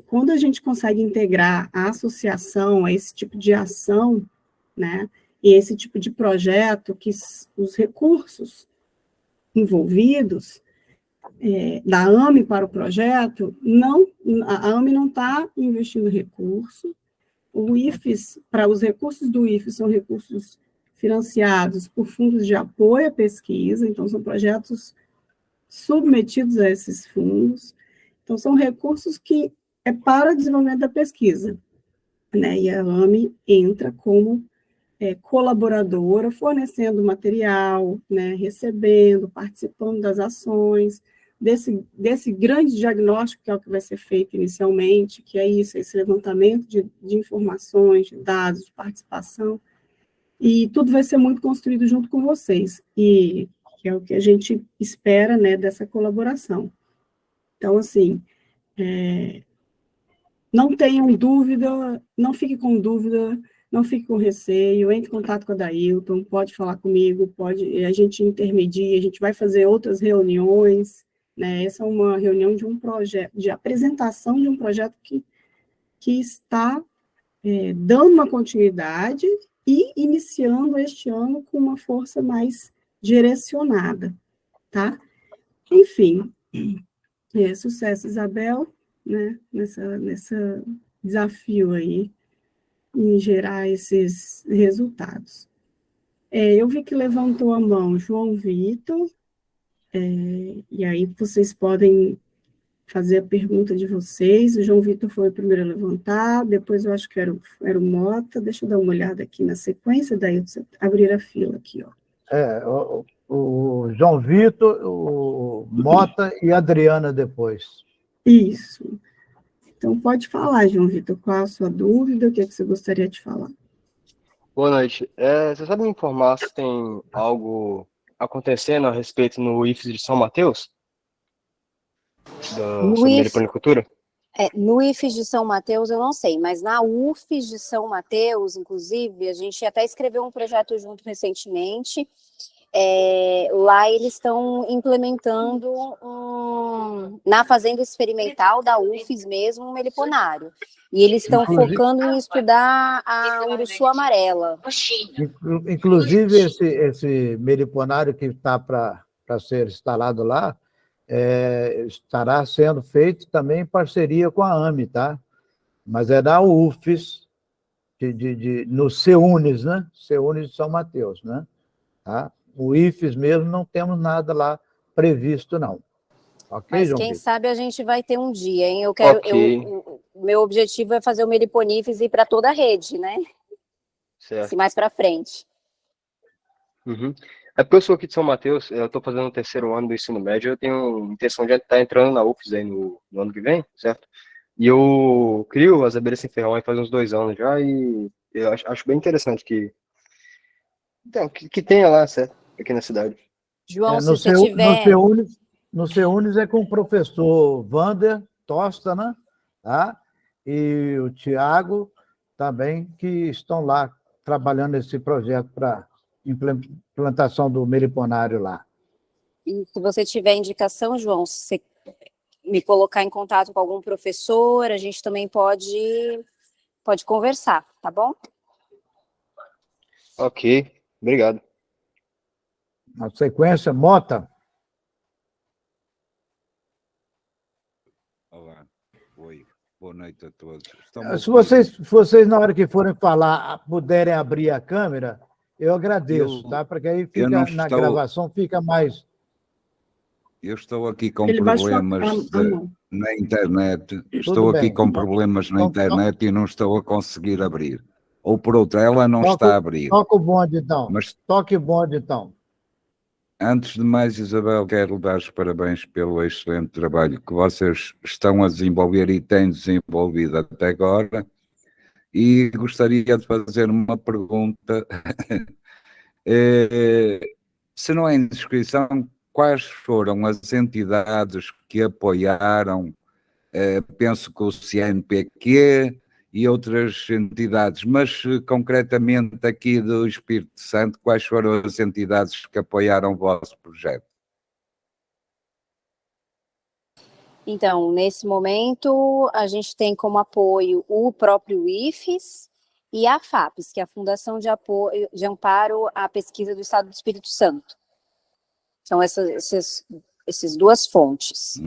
quando a gente consegue integrar a associação a esse tipo de ação, né, e esse tipo de projeto, que os recursos envolvidos da AME para o projeto, a AME não está investindo recurso, o IFES, para os recursos do IFES, são recursos financiados por fundos de apoio à pesquisa, então são projetos submetidos a esses fundos, então são recursos que é para desenvolvimento da pesquisa, né, e a AME entra como colaboradora, fornecendo material, né, recebendo, participando das ações, desse grande diagnóstico que é o que vai ser feito inicialmente, que é isso, esse levantamento de informações, de dados, de participação, e tudo vai ser muito construído junto com vocês, e que é o que a gente espera, né, dessa colaboração. Então, assim, não tenham dúvida, não fique com dúvida, não fique com receio, entre em contato com a Dailton, pode falar comigo, a gente intermedia, a gente vai fazer outras reuniões, né? Essa é uma reunião de um projeto, de apresentação de um projeto que está dando uma continuidade e iniciando este ano com uma força mais direcionada, tá? Enfim, sucesso, Isabel, né? Nessa desafio aí, em gerar esses resultados. Eu vi que levantou a mão João Vitor, e aí vocês podem fazer a pergunta de vocês. O João Vitor foi o primeiro a levantar, depois eu acho que era o Mota, deixa eu dar uma olhada aqui na sequência, daí eu abrir a fila aqui, ó. O João Vitor, o Mota e a Adriana depois. Isso. Então, pode falar, João Vitor, qual a sua dúvida, o que você gostaria de falar? Boa noite. Você sabe me informar se tem algo acontecendo a respeito no IFES de São Mateus? Sobre meliponicultura? No IFES de São Mateus eu não sei, mas na UFES de São Mateus, inclusive, a gente até escreveu um projeto junto recentemente. Lá eles estão implementando na fazenda experimental da UFES mesmo, um meliponário. E eles estão focando em estudar a uruçu amarela. Inclusive, esse meliponário que está para ser instalado lá, estará sendo feito também em parceria com a AME, tá? Mas é da UFES, no CEUNES, né? CEUNES de São Mateus, né? Tá? O IFES mesmo não temos nada lá previsto, não. Ok, mas João quem Vitor? sabe a gente vai ter um dia, hein? O meu objetivo é fazer o Meliponifes ir para toda a rede, né? Certo. Assim, mais para frente. Uhum. É porque eu sou aqui de São Mateus, eu estou fazendo o 3º ano do ensino médio, eu tenho intenção de estar entrando na UFES aí no ano que vem, certo? E eu crio as abelhas sem ferrão aí faz uns 2 anos já, e eu acho bem interessante que tenha lá, certo? Aqui na cidade. João, se você tiver... No CEUNES é com o professor Wander Tosta, né? Tá? E o Tiago também, que estão lá trabalhando nesse projeto para implantação do meliponário lá. E se você tiver indicação, João, se você me colocar em contato com algum professor, a gente também pode conversar, tá bom? Ok, obrigado. Na sequência, Mota. Olá, oi, boa noite a todos. Se vocês, na hora que forem falar, puderem abrir a câmera, eu agradeço, tá? Porque aí na gravação fica mais... Eu estou aqui com problemas na internet. Estou aqui com problemas na internet e não estou a conseguir abrir. Ou por outra, ela não está a abrir. Toca o bonde, então. Toque o bonde, então. Antes de mais, Isabel, quero dar os parabéns pelo excelente trabalho que vocês estão a desenvolver e têm desenvolvido até agora. E gostaria de fazer uma pergunta. Se não é indiscrição, quais foram as entidades que apoiaram, penso que o CNPq e outras entidades, mas concretamente aqui do Espírito Santo, quais foram as entidades que apoiaram o vosso projeto? Então, nesse momento, a gente tem como apoio o próprio IFES e a FAPES, que é a Fundação de Amparo à Pesquisa do Estado do Espírito Santo. São essas duas fontes.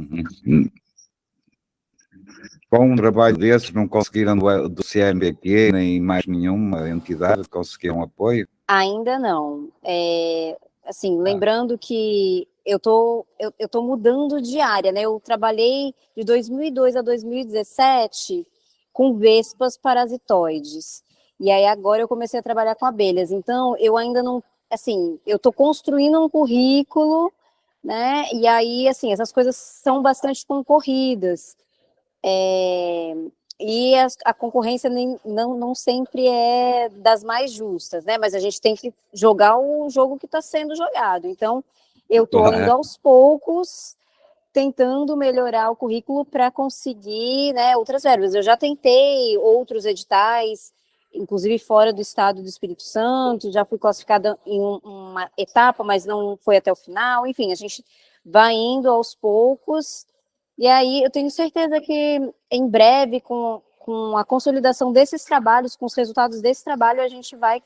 Com um trabalho desse, não conseguiram do CNPq nem mais nenhuma entidade, conseguiram apoio? Ainda não. Assim, lembrando que eu tô mudando de área, né? Eu trabalhei de 2002 a 2017 com vespas parasitoides. E aí agora eu comecei a trabalhar com abelhas. Então, eu ainda não, assim, eu estou construindo um currículo, né? E aí, assim, essas coisas são bastante concorridas. E a concorrência não sempre é das mais justas, né? Mas a gente tem que jogar o jogo que está sendo jogado. Então, eu estou indo aos poucos, tentando melhorar o currículo para conseguir, né, outras verbas. Eu já tentei outros editais, inclusive fora do estado do Espírito Santo, já fui classificada em uma etapa, mas não foi até o final. Enfim, a gente vai indo aos poucos. E aí eu tenho certeza que em breve, com a consolidação desses trabalhos, com os resultados desse trabalho, a gente vai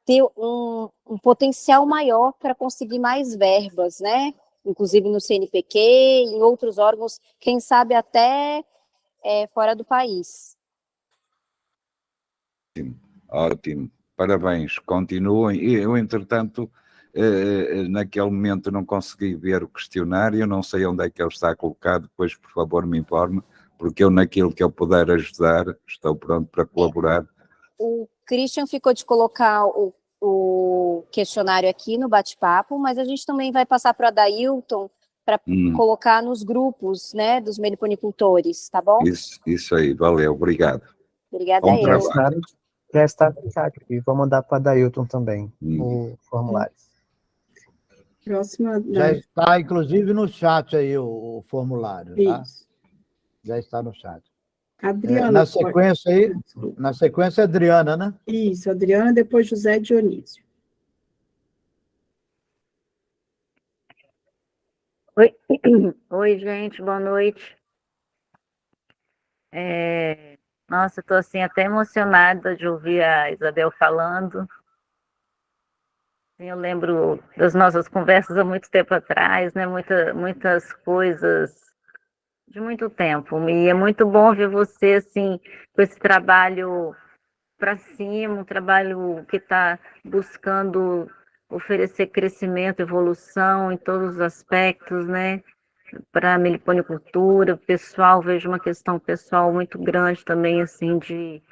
ter um potencial maior para conseguir mais verbas, né? Inclusive no CNPq, em outros órgãos, quem sabe até fora do país. Ótimo, parabéns, continuem. Eu, entretanto, naquele momento não consegui ver o questionário, não sei onde é que ele está colocado, depois, por favor, me informe, porque eu, naquilo que eu puder ajudar, estou pronto para colaborar. O Christian ficou de colocar o questionário aqui no bate-papo, mas a gente também vai passar para o Adailton para colocar nos grupos, né, dos meliponicultores, tá bom? Isso aí, valeu, obrigado. Obrigada a eu. Já está no chat aqui, vou mandar para o Adailton também, o formulário. Próxima. Já está, inclusive, no chat aí o formulário, tá? Isso. Já está no chat. Adriana. Na sequência aí, Adriana, né? Isso, Adriana, depois José Dionísio. Oi, gente, boa noite. Nossa, estou assim até emocionada de ouvir a Isabel falando. Eu lembro das nossas conversas há muito tempo atrás, né? Muitas coisas de muito tempo. E é muito bom ver você assim com esse trabalho para cima, um trabalho que está buscando oferecer crescimento, evolução em todos os aspectos, né? Para a meliponicultura, pessoal, vejo uma questão pessoal muito grande também, assim, de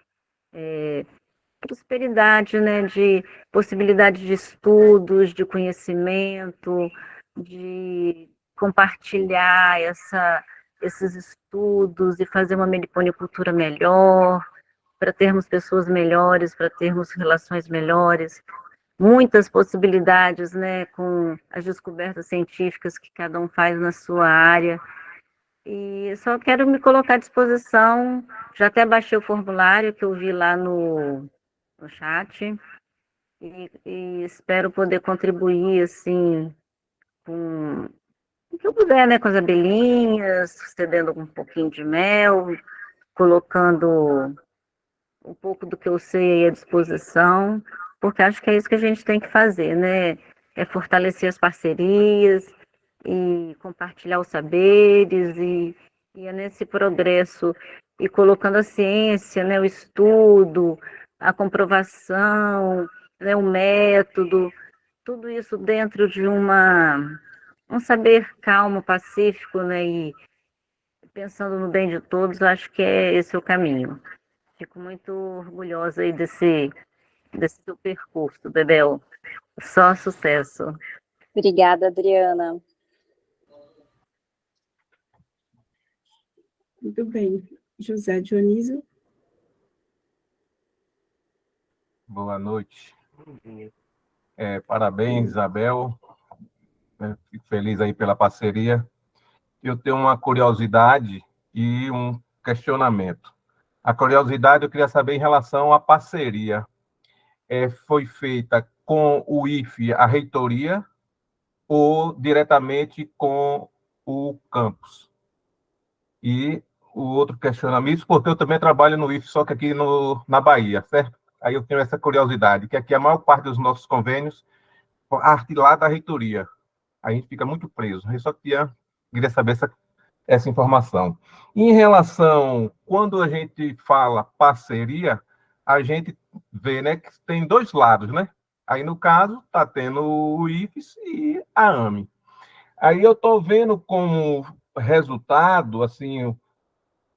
prosperidade, né, de possibilidade de estudos, de conhecimento, de compartilhar esses estudos e fazer uma meliponicultura melhor, para termos pessoas melhores, para termos relações melhores, muitas possibilidades, né, com as descobertas científicas que cada um faz na sua área. E só quero me colocar à disposição, já até baixei o formulário que eu vi lá no chat, e espero poder contribuir, assim, com o que eu puder, né, com as abelhinhas, cedendo um pouquinho de mel, colocando um pouco do que eu sei à disposição, porque acho que é isso que a gente tem que fazer, né? É fortalecer as parcerias e compartilhar os saberes e é nesse progresso e colocando a ciência, né, o estudo, a comprovação, né, o método, tudo isso dentro de um saber calmo, pacífico, né, e pensando no bem de todos, acho que esse é o caminho. Fico muito orgulhosa aí desse seu percurso, Bebel. Só sucesso. Obrigada, Adriana. Muito bem. José Dionísio. Boa noite. Parabéns, Isabel. Fico feliz aí pela parceria. Eu tenho uma curiosidade e um questionamento. A curiosidade eu queria saber em relação à parceria. Foi feita com o IFE, a reitoria, ou diretamente com o campus? E o outro questionamento, isso porque eu também trabalho no IFE, só que aqui na Bahia, certo? Aí eu tenho essa curiosidade, que aqui a maior parte dos nossos convênios parte lá da reitoria. A gente fica muito preso. Eu só queria saber essa informação. Em relação, quando a gente fala parceria, a gente vê, né, que tem dois lados, né? Aí, no caso, está tendo o IFES e a AME. Aí eu estou vendo como resultado, assim,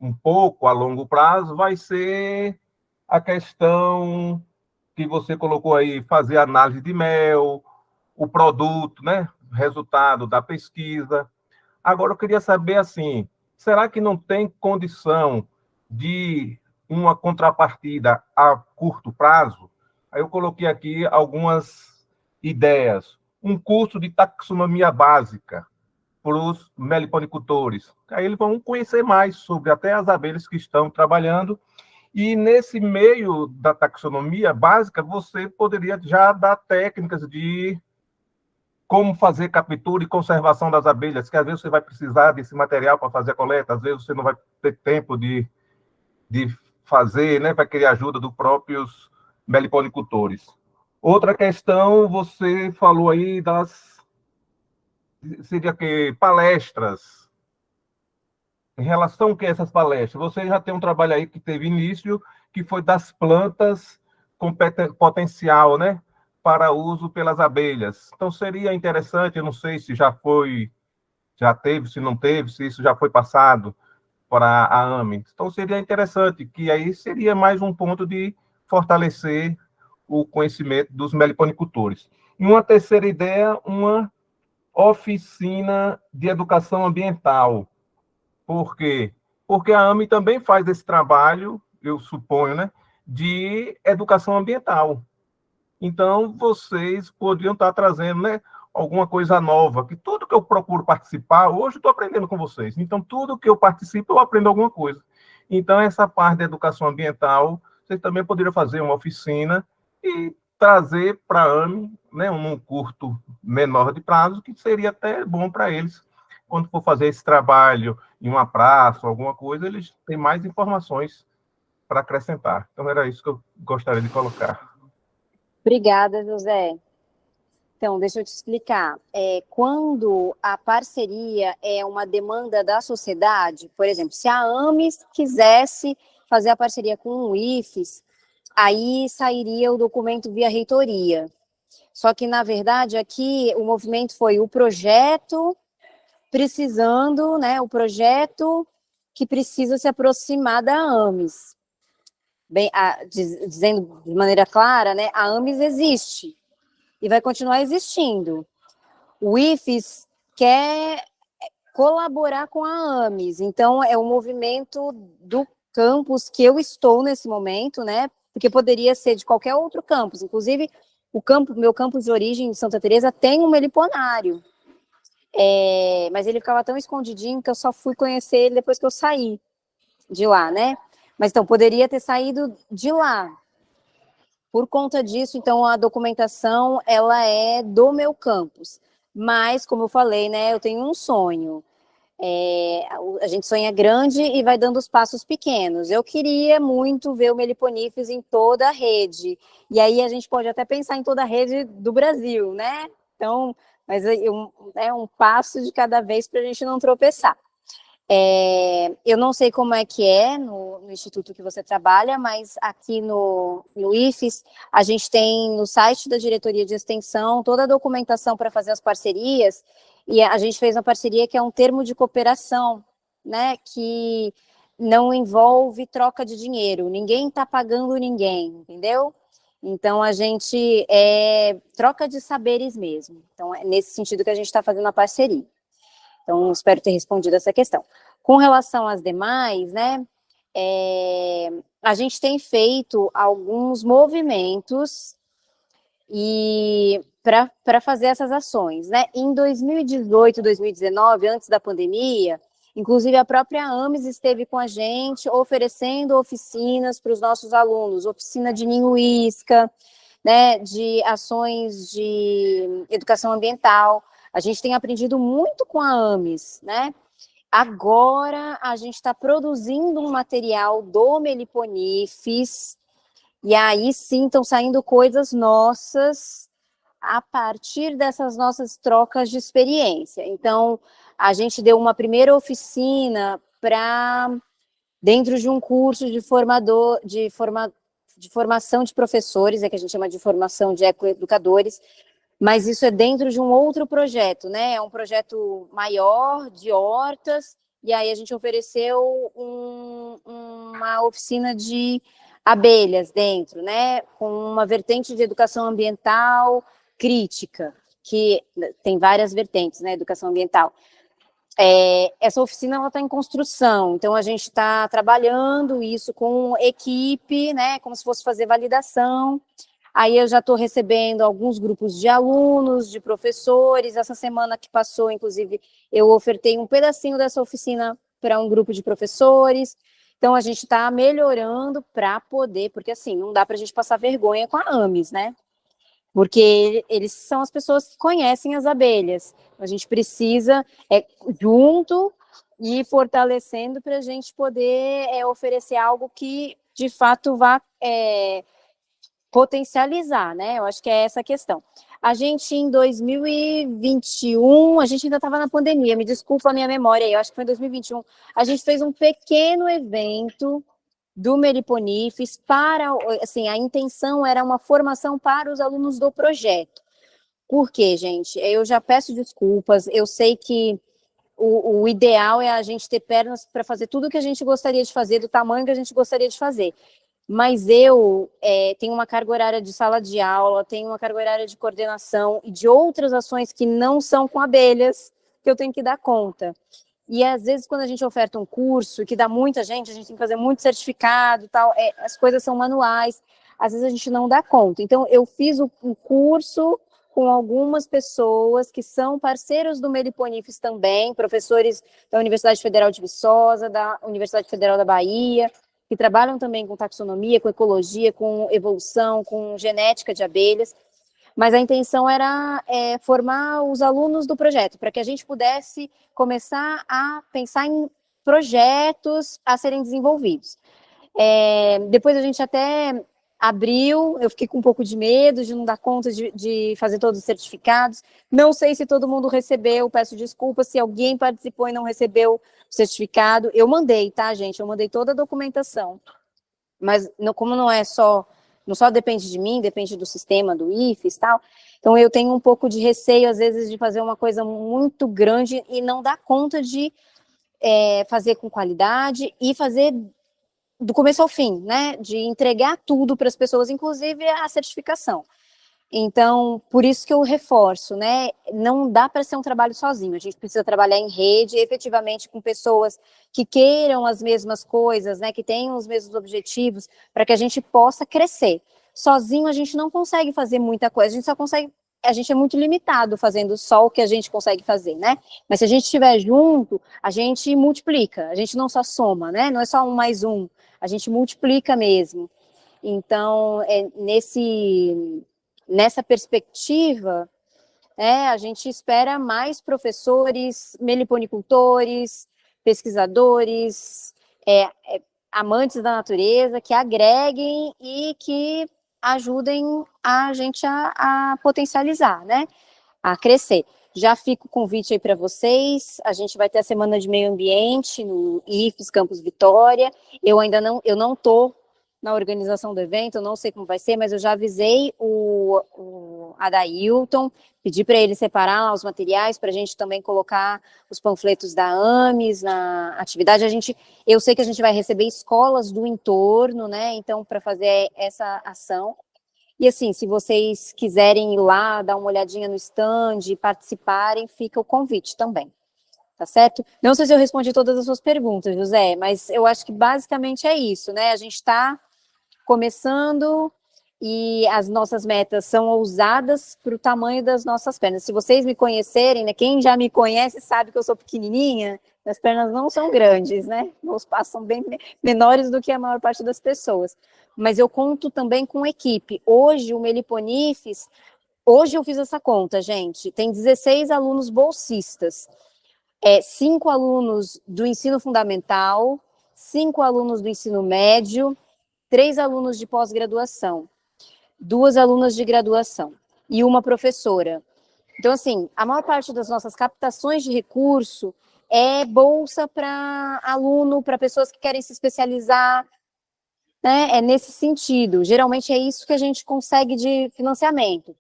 um pouco a longo prazo, vai ser a questão que você colocou aí, fazer análise de mel, o produto, né? Resultado da pesquisa. Agora, eu queria saber, assim, será que não tem condição de uma contrapartida a curto prazo? Aí eu coloquei aqui algumas ideias. Um curso de taxonomia básica para os meliponicultores. Aí eles vão conhecer mais sobre até as abelhas que estão trabalhando. E nesse meio da taxonomia básica, você poderia já dar técnicas de como fazer captura e conservação das abelhas, que às vezes você vai precisar desse material para fazer a coleta, às vezes você não vai ter tempo de fazer, né, vai querer ajuda dos próprios meliponicultores. Outra questão, você falou aí seria que palestras. Em relação a essas palestras, você já tem um trabalho aí que teve início, que foi das plantas com potencial, né, para uso pelas abelhas. Então, seria interessante, eu não sei se já teve, se não teve, se isso já foi passado para a AME. Então, seria interessante, que aí seria mais um ponto de fortalecer o conhecimento dos meliponicultores. E uma terceira ideia, uma oficina de educação ambiental. Por quê? Porque a AME também faz esse trabalho, eu suponho, né, de educação ambiental. Então, vocês poderiam estar trazendo, né, alguma coisa nova, que tudo que eu procuro participar, hoje estou aprendendo com vocês. Então, tudo que eu participo, eu aprendo alguma coisa. Então, essa parte da educação ambiental, vocês também poderiam fazer uma oficina e trazer para a AME, né, num curto menor de prazo, que seria até bom para eles. Quando for fazer esse trabalho em uma praça, alguma coisa, eles têm mais informações para acrescentar. Então, era isso que eu gostaria de colocar. Obrigada, José. Então, deixa eu te explicar. Quando a parceria é uma demanda da sociedade, por exemplo, se a AMES quisesse fazer a parceria com o IFES, aí sairia o documento via reitoria. Só que, na verdade, aqui o movimento foi o projeto precisando, né, o projeto que precisa se aproximar da AMES. Bem, dizendo de maneira clara, né, a AMES existe e vai continuar existindo. O IFES quer colaborar com a AMES, então é um movimento do campus que eu estou nesse momento, né, porque poderia ser de qualquer outro campus, inclusive meu campus de origem de Santa Teresa tem um meliponário, mas ele ficava tão escondidinho que eu só fui conhecer ele depois que eu saí de lá, né? Mas então poderia ter saído de lá. Por conta disso, então a documentação ela é do meu campus. Mas, como eu falei, né, eu tenho um sonho. A gente sonha grande e vai dando os passos pequenos. Eu queria muito ver o Meliponifes em toda a rede. E aí a gente pode até pensar em toda a rede do Brasil, né? Então, mas é um passo de cada vez para a gente não tropeçar. Eu não sei como é que é no instituto que você trabalha, mas aqui no IFES, a gente tem no site da diretoria de extensão toda a documentação para fazer as parcerias, e a gente fez uma parceria que é um termo de cooperação, né, que não envolve troca de dinheiro, ninguém está pagando ninguém, entendeu? Então, a gente troca de saberes mesmo. Então, é nesse sentido que a gente está fazendo a parceria. Então, espero ter respondido essa questão. Com relação às demais, né, a gente tem feito alguns movimentos para fazer essas ações, né? Em 2018, 2019, antes da pandemia, inclusive a própria AMES esteve com a gente oferecendo oficinas para os nossos alunos, oficina de ninho isca, né, de ações de educação ambiental. A gente tem aprendido muito com a AMES, né? Agora a gente está produzindo um material do Meliponifes, e aí sim estão saindo coisas nossas a partir dessas nossas trocas de experiência. Então, a gente deu uma primeira oficina dentro de um curso de formação de professores, que a gente chama de formação de ecoeducadores, mas isso é dentro de um outro projeto, né? É um projeto maior, de hortas, e aí a gente ofereceu uma oficina de abelhas dentro, né? Com uma vertente de educação ambiental crítica, que tem várias vertentes, né? Educação ambiental. Essa oficina está em construção, então a gente está trabalhando isso com equipe, né? Como se fosse fazer validação. Aí eu já estou recebendo alguns grupos de alunos, de professores. Essa semana que passou, inclusive, eu ofertei um pedacinho dessa oficina para um grupo de professores. Então, a gente está melhorando para poder, porque assim, não dá para a gente passar vergonha com a AMES, né? Porque eles são as pessoas que conhecem as abelhas. A gente precisa, junto, ir fortalecendo para a gente poder oferecer algo que, de fato, vá potencializar, né? Eu acho que é essa a questão. A gente, em 2021, a gente ainda estava na pandemia, me desculpa a minha memória aí, eu acho que foi em 2021, a gente fez um pequeno evento do Meliponifes assim, a intenção era uma formação para os alunos do projeto. Por quê, gente? Eu já peço desculpas, eu sei que o ideal é a gente ter pernas para fazer tudo o que a gente gostaria de fazer, do tamanho que a gente gostaria de fazer. Mas eu tenho uma carga horária de sala de aula, tenho uma carga horária de coordenação e de outras ações que não são com abelhas, que eu tenho que dar conta. E às vezes, quando a gente oferta um curso que dá muita gente, a gente tem que fazer muito certificado, tal, as coisas são manuais, às vezes a gente não dá conta. Então, eu fiz um curso com algumas pessoas que são parceiros do Meliponifes também, professores da Universidade Federal de Viçosa, da Universidade Federal da Bahia, que trabalham também com taxonomia, com ecologia, com evolução, com genética de abelhas, mas a intenção era formar os alunos do projeto, para que a gente pudesse começar a pensar em projetos a serem desenvolvidos. Depois a gente até abriu, eu fiquei com um pouco de medo de não dar conta de fazer todos os certificados, não sei se todo mundo recebeu, peço desculpas se alguém participou e não recebeu o certificado, eu mandei, tá, gente, eu mandei toda a documentação, mas como não só depende de mim, depende do sistema, do IFES e tal, então eu tenho um pouco de receio, às vezes, de fazer uma coisa muito grande e não dar conta de fazer com qualidade e fazer do começo ao fim, né, de entregar tudo para as pessoas, inclusive a certificação. Então, por isso que eu reforço, né, não dá para ser um trabalho sozinho, a gente precisa trabalhar em rede, efetivamente com pessoas que queiram as mesmas coisas, né, que tenham os mesmos objetivos, para que a gente possa crescer. Sozinho a gente não consegue fazer muita coisa, a gente é muito limitado fazendo só o que a gente consegue fazer, né, mas se a gente estiver junto, a gente multiplica, a gente não só soma, né, não é só 1 mais 1, a gente multiplica mesmo. Então, nessa perspectiva, a gente espera mais professores, meliponicultores, pesquisadores, amantes da natureza, que agreguem e que ajudem a gente a potencializar, né? A crescer. Já fica o convite aí para vocês, a gente vai ter a Semana de Meio Ambiente no IFES Campus Vitória, eu não estou na organização do evento, eu não sei como vai ser, mas eu já avisei o Adailton, pedi para ele separar lá os materiais, para a gente também colocar os panfletos da AMES na atividade. Eu sei que a gente vai receber escolas do entorno, né, então, para fazer essa ação. E assim, se vocês quiserem ir lá, dar uma olhadinha no stand, participarem, fica o convite também. Tá certo? Não sei se eu respondi todas as suas perguntas, José, mas eu acho que basicamente é isso, né? A gente está começando e as nossas metas são ousadas para o tamanho das nossas pernas. Se vocês me conhecerem, né? Quem já me conhece sabe que eu sou pequenininha, as pernas não são grandes, né? Meus passos são bem menores do que a maior parte das pessoas. Mas eu conto também com equipe. Hoje, o Meliponifes, hoje eu fiz essa conta, gente, tem 16 alunos bolsistas. 5 alunos do ensino fundamental, 5 alunos do ensino médio, 3 alunos de pós-graduação, 2 alunas de graduação e uma professora. Então, assim, a maior parte das nossas captações de recurso é bolsa para aluno, para pessoas que querem se especializar, né? É nesse sentido. Geralmente é isso que a gente consegue de financiamento.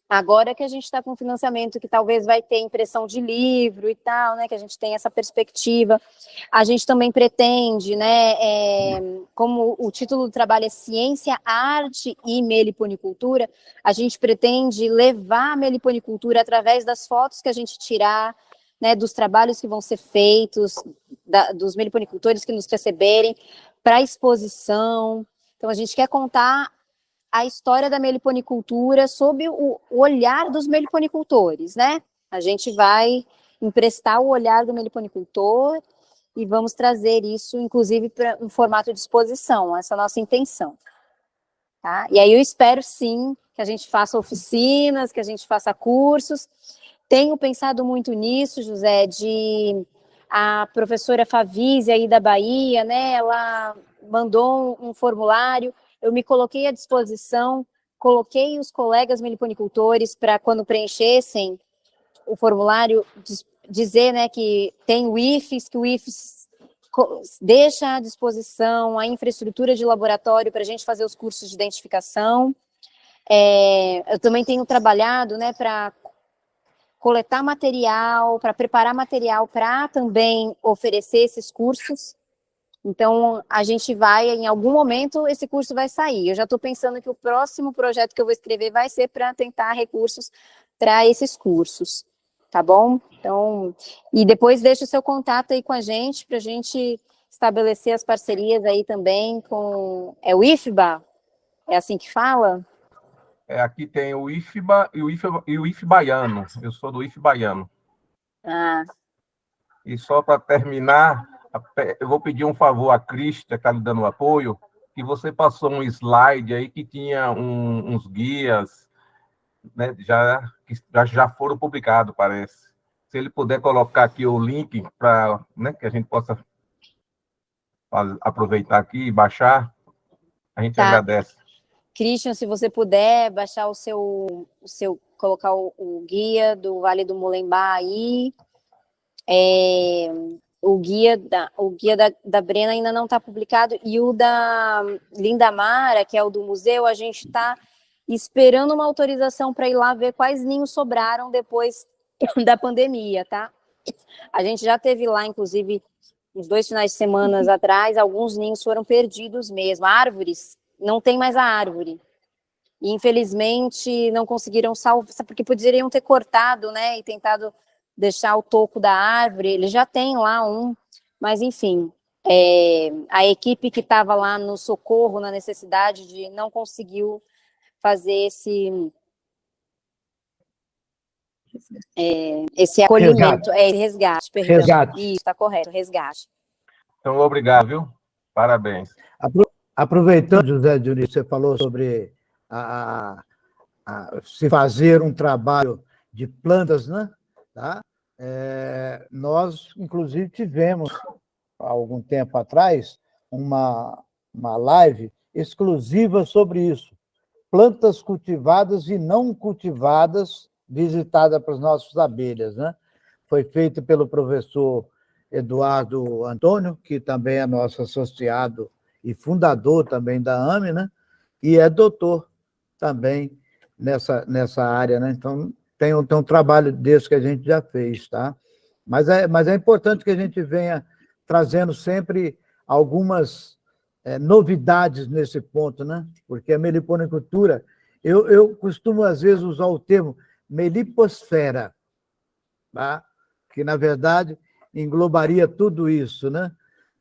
Agora que a gente está com financiamento que talvez vai ter impressão de livro e tal, né, que a gente tem essa perspectiva, a gente também pretende, né, como o título do trabalho é Ciência, Arte e Meliponicultura, a gente pretende levar a meliponicultura através das fotos que a gente tirar, né, dos trabalhos que vão ser feitos, dos meliponicultores que nos receberem, para exposição. Então, a gente quer contar a história da meliponicultura sob o olhar dos meliponicultores, né? A gente vai emprestar o olhar do meliponicultor e vamos trazer isso, inclusive, para um formato de exposição, essa é a nossa intenção. Tá? E aí eu espero, sim, que a gente faça oficinas, que a gente faça cursos. Tenho pensado muito nisso, José, a professora Favise aí da Bahia, né? Ela mandou um formulário. Eu me coloquei à disposição, coloquei os colegas meliponicultores para, quando preenchessem o formulário, dizer, né, que tem o IFES, que o IFES deixa à disposição a infraestrutura de laboratório para a gente fazer os cursos de identificação. Eu também tenho trabalhado, né, para coletar material, para preparar material para também oferecer esses cursos. Então, a gente vai, em algum momento, esse curso vai sair. Eu já estou pensando que o próximo projeto que eu vou escrever vai ser para tentar recursos para esses cursos, tá bom? Então, e depois deixa o seu contato aí com a gente, para a gente estabelecer as parcerias aí também com... É o IFBA? É assim que fala? Aqui tem o IFBA e o IF baiano. Eu sou do IF baiano. Ah. E só para terminar, eu vou pedir um favor à Crista, que está me dando apoio, que você passou um slide aí que tinha uns guias, né, que já foram publicados, parece. Se ele puder colocar aqui o link para, né, que a gente possa aproveitar aqui e baixar, a gente agradece. Christian, se você puder baixar colocar o guia do Vale do Mulembá aí, o guia da Brena ainda não está publicado, e o da Lindamara, que é o do museu, a gente está esperando uma autorização para ir lá ver quais ninhos sobraram depois da pandemia, tá? A gente já teve lá, inclusive, uns 2 finais de semana atrás, alguns ninhos foram perdidos mesmo, árvores, não tem mais a árvore. E, infelizmente, não conseguiram salvar, porque poderiam ter cortado, né, e tentado deixar o toco da árvore. Ele já tem lá mas, enfim, a equipe que estava lá no socorro, na necessidade não conseguiu fazer esse acolhimento, resgate, perdão. Resgate. Isso, está correto, resgate. Então, obrigado, viu? Parabéns. Aproveitando, José Dionísio, você falou sobre se fazer um trabalho de plantas, né? Tá? Nós, inclusive, tivemos, há algum tempo atrás, uma live exclusiva sobre isso. Plantas cultivadas e não cultivadas, visitada para as nossas abelhas, né? Foi feito pelo professor Eduardo Antônio, que também é nosso associado e fundador também da AME, né? E é doutor também nessa área, né? Então, tem um trabalho desse que a gente já fez, tá? Mas é importante que a gente venha trazendo sempre algumas novidades nesse ponto, né? Porque a meliponicultura, eu costumo, às vezes, usar o termo meliposfera, tá? Que, na verdade, englobaria tudo isso, né?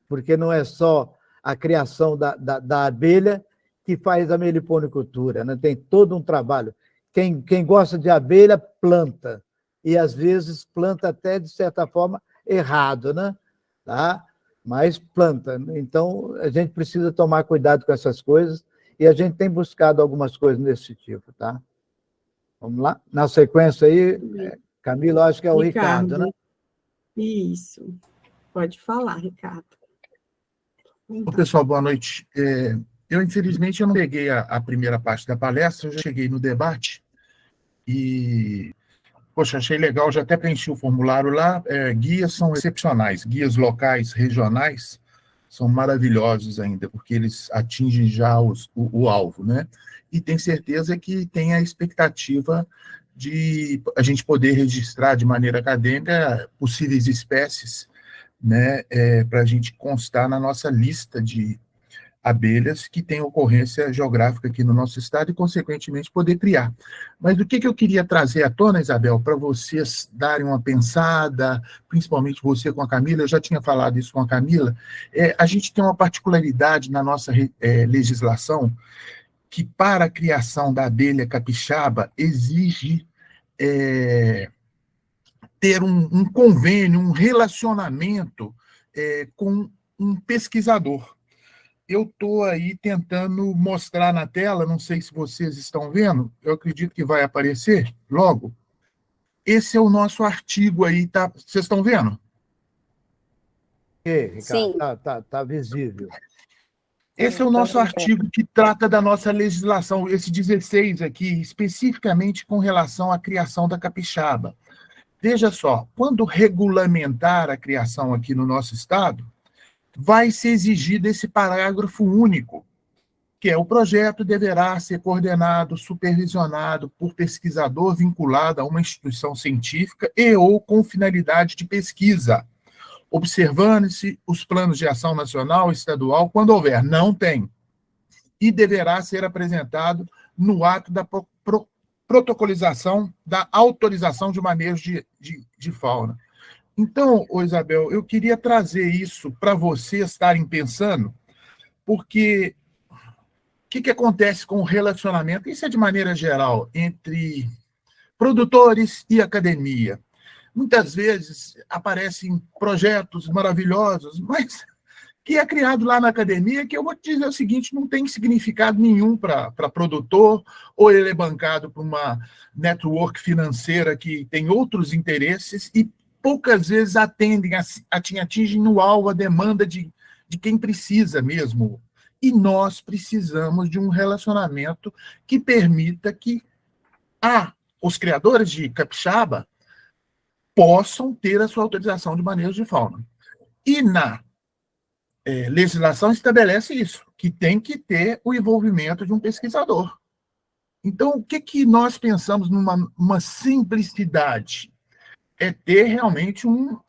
Porque não é só a criação da abelha que faz a meliponicultura, né? Tem todo um trabalho. Quem gosta de abelha, planta. E, às vezes, planta até, de certa forma, errado, né? Tá? Mas planta. Então, a gente precisa tomar cuidado com essas coisas e a gente tem buscado algumas coisas desse tipo, tá? Vamos lá? Na sequência aí, Camila, acho que é o Ricardo, né? Isso. Pode falar, Ricardo. Ô, pessoal, boa noite. Eu, infelizmente, eu não peguei a primeira parte da palestra, eu já cheguei no debate e, poxa, achei legal, já até preenchi o formulário lá. Guias são excepcionais, guias locais, regionais, são maravilhosos ainda, porque eles atingem já o alvo, né? E tenho certeza que tem a expectativa de a gente poder registrar de maneira acadêmica possíveis espécies, né, para a gente constar na nossa lista de abelhas que tem ocorrência geográfica aqui no nosso estado e, consequentemente, poder criar. Mas o que eu queria trazer à tona, Isabel, para vocês darem uma pensada, principalmente você com a Camila, eu já tinha falado isso com a Camila, a gente tem uma particularidade na nossa legislação que, para a criação da abelha capixaba, exige ter um convênio, um relacionamento com um pesquisador. Eu estou aí tentando mostrar na tela, não sei se vocês estão vendo, eu acredito que vai aparecer logo. Esse é o nosso artigo aí, tá? Vocês estão vendo? Ricardo, Sim. Tá visível. Esse é o nosso artigo que trata da nossa legislação, esse 16 aqui, especificamente com relação à criação da capixaba. Veja só, quando regulamentar a criação aqui no nosso estado, vai ser exigido esse parágrafo único, que é: o projeto deverá ser coordenado, supervisionado por pesquisador vinculado a uma instituição científica e ou com finalidade de pesquisa, observando-se os planos de ação nacional e estadual, quando houver. Não tem. E deverá ser apresentado no ato da protocolização da autorização de manejo de fauna. Então, Isabel, eu queria trazer isso para vocês estarem pensando, porque o que acontece com o relacionamento, isso é de maneira geral, entre produtores e academia. Muitas vezes aparecem projetos maravilhosos, mas que é criado lá na academia, que eu vou te dizer o seguinte: não tem significado nenhum para produtor, ou ele é bancado por uma network financeira que tem outros interesses e poucas vezes atingem no alvo a demanda de quem precisa mesmo. E nós precisamos de um relacionamento que permita que os criadores de capixaba possam ter a sua autorização de manejo de fauna. E na legislação estabelece isso, que tem que ter o envolvimento de um pesquisador. Então, o que nós pensamos numa simplicidade? É ter realmente um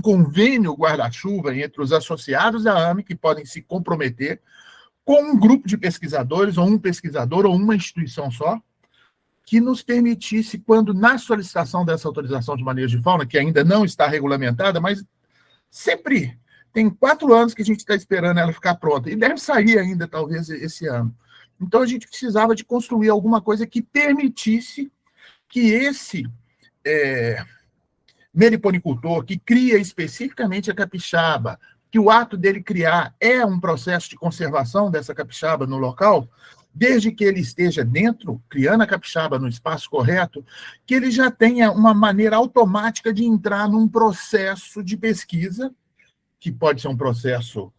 convênio guarda-chuva entre os associados da AME, que podem se comprometer com um grupo de pesquisadores, ou um pesquisador, ou uma instituição só, que nos permitisse, quando na solicitação dessa autorização de manejo de fauna, que ainda não está regulamentada, mas sempre tem 4 anos que a gente está esperando ela ficar pronta, e deve sair ainda, talvez, esse ano. Então, a gente precisava de construir alguma coisa que permitisse que esse meliponicultor, que cria especificamente a capixaba, que o ato dele criar é um processo de conservação dessa capixaba no local, desde que ele esteja dentro, criando a capixaba no espaço correto, que ele já tenha uma maneira automática de entrar num processo de pesquisa, que pode ser um processo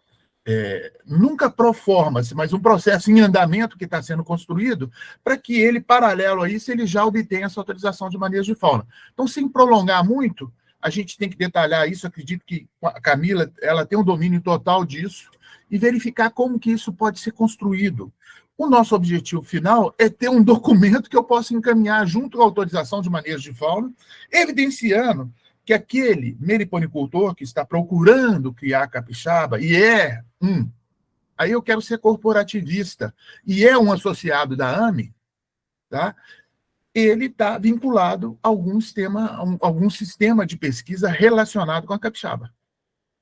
nunca pro forma-se, mas um processo em andamento que está sendo construído, para que ele, paralelo a isso, ele já obtenha essa autorização de manejo de fauna. Então, sem prolongar muito, a gente tem que detalhar isso, acredito que a Camila ela tem um domínio total disso, e verificar como que isso pode ser construído. O nosso objetivo final é ter um documento que eu possa encaminhar junto à autorização de manejo de fauna, evidenciando que aquele meliponicultor que está procurando criar capixaba, e aí eu quero ser corporativista, e é um associado da AME, tá? Ele está vinculado a algum sistema de pesquisa relacionado com a capixaba.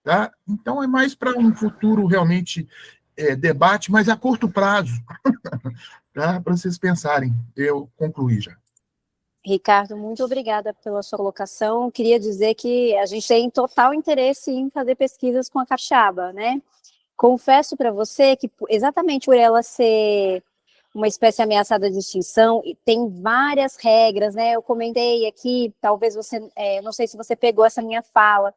Tá? Então, é mais para um futuro realmente debate, mas a curto prazo, tá? Para vocês pensarem. Eu concluí já. Ricardo, muito obrigada pela sua colocação. Queria dizer que a gente tem total interesse em fazer pesquisas com a capixaba, né? Confesso para você que, exatamente por ela ser uma espécie ameaçada de extinção, e tem várias regras, né? Eu comentei aqui, talvez você, não sei se você pegou essa minha fala,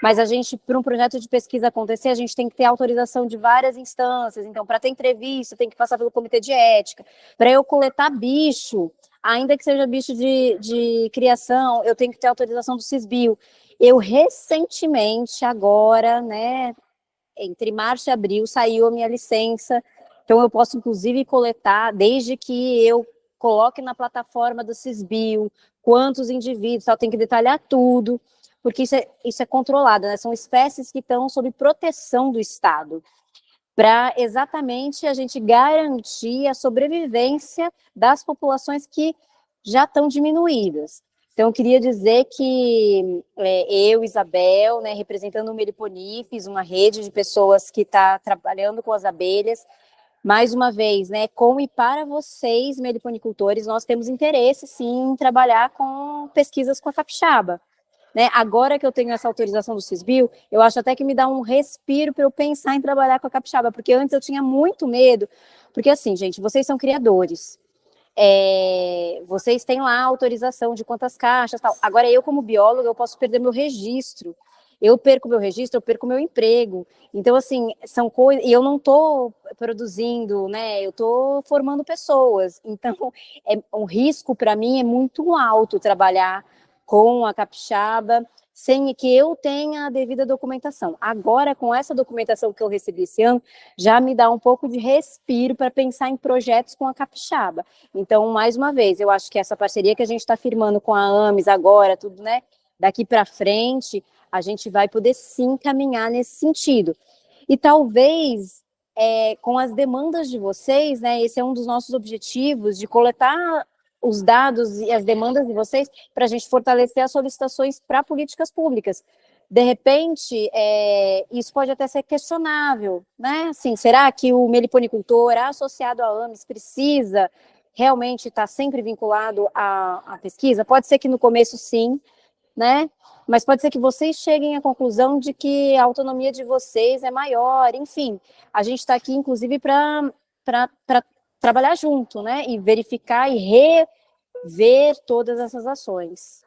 mas a gente, para um projeto de pesquisa acontecer, a gente tem que ter autorização de várias instâncias. Então, para ter entrevista, tem que passar pelo comitê de ética. Para eu coletar bicho, ainda que seja bicho de criação, eu tenho que ter autorização do Cisbio. Eu recentemente, agora, né, entre março e abril, saiu a minha licença. Então, eu posso, inclusive, coletar, desde que eu coloque na plataforma do Cisbio, quantos indivíduos, tal, tem que detalhar tudo, porque isso é controlado, né? São espécies que estão sob proteção do Estado, para exatamente a gente garantir a sobrevivência das populações que já estão diminuídas. Então, eu queria dizer que eu, Isabel, né, representando o Meliponifes, uma rede de pessoas que está trabalhando com as abelhas, mais uma vez, né, com e para vocês, meliponicultores, nós temos interesse, sim, em trabalhar com pesquisas com a capixaba. Né? Agora que eu tenho essa autorização do Cisbio, eu acho até que me dá um respiro para eu pensar em trabalhar com a capixaba, porque antes eu tinha muito medo, porque assim, gente, vocês são criadores, vocês têm lá a autorização de quantas caixas, tal. Agora eu, como bióloga, eu posso perder meu registro. Eu perco meu registro, eu perco meu emprego. Então, assim, são coisas... E eu não estou produzindo, né? Eu estou formando pessoas. Então, um risco, para mim, é muito alto trabalhar com a capixaba, sem que eu tenha a devida documentação. Agora, com essa documentação que eu recebi esse ano, já me dá um pouco de respiro para pensar em projetos com a capixaba. Então, mais uma vez, eu acho que essa parceria que a gente está firmando com a AMES agora, tudo, né? Daqui para frente, a gente vai poder sim caminhar nesse sentido. E talvez, com as demandas de vocês, né? Esse é um dos nossos objetivos, de coletar os dados e as demandas de vocês para a gente fortalecer as solicitações para políticas públicas. De repente, isso pode até ser questionável, né? Assim, será que o meliponicultor associado à AMES precisa realmente estar sempre vinculado à pesquisa? Pode ser que no começo sim, né? Mas pode ser que vocês cheguem à conclusão de que a autonomia de vocês é maior, enfim. A gente está aqui, inclusive, para trabalhar junto, né? E verificar e rever todas essas ações.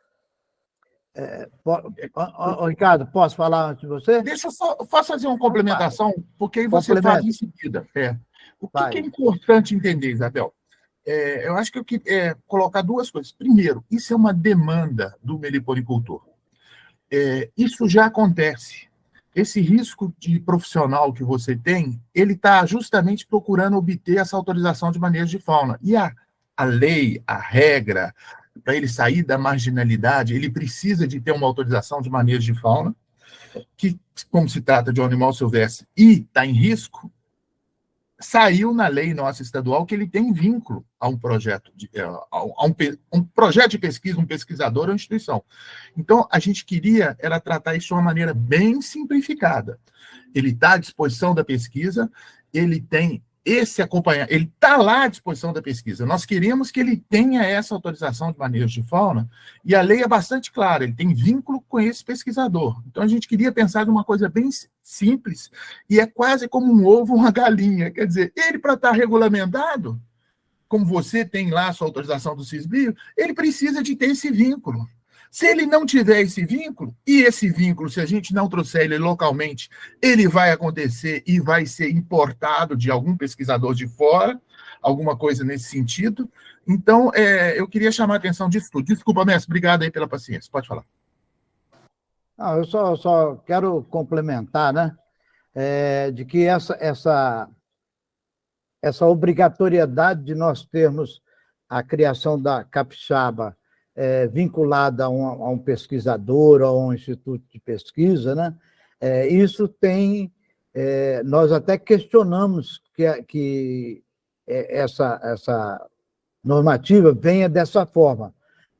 Ricardo, posso falar antes de você? Deixa eu só fazer uma complementação, porque aí você fala em seguida. O que é importante entender, Isabel? Eu acho que eu queria colocar duas coisas. Primeiro, isso é uma demanda do meliponicultor. Isso já acontece. Esse risco de profissional que você tem, ele está justamente procurando obter essa autorização de manejo de fauna. E a lei, a regra, para ele sair da marginalidade, ele precisa de ter uma autorização de manejo de fauna, que, como se trata de um animal silvestre e está em risco, saiu na lei nossa estadual que ele tem vínculo a um projeto, um projeto de pesquisa, um pesquisador ou uma instituição. Então, a gente queria tratar isso de uma maneira bem simplificada. Ele está à disposição da pesquisa, ele tem esse acompanhamento, ele está lá à disposição da pesquisa. Nós queremos que ele tenha essa autorização de manejo de fauna, e a lei é bastante clara, ele tem vínculo com esse pesquisador. Então, a gente queria pensar numa coisa bem simples, e é quase como um ovo ou uma galinha. Quer dizer, ele, para estar regulamentado, como você tem lá a sua autorização do Cisbio, ele precisa de ter esse vínculo. Se ele não tiver esse vínculo, e esse vínculo, se a gente não trouxer ele localmente, ele vai acontecer e vai ser importado de algum pesquisador de fora, alguma coisa nesse sentido. Então, eu queria chamar a atenção disso tudo. Desculpa, mestre, obrigado aí pela paciência. Pode falar. Não, eu só quero complementar, né, de que essa obrigatoriedade de nós termos a criação da capixaba vinculada a um pesquisador ou a um instituto de pesquisa, né? Isso tem... nós até questionamos que essa normativa venha dessa forma,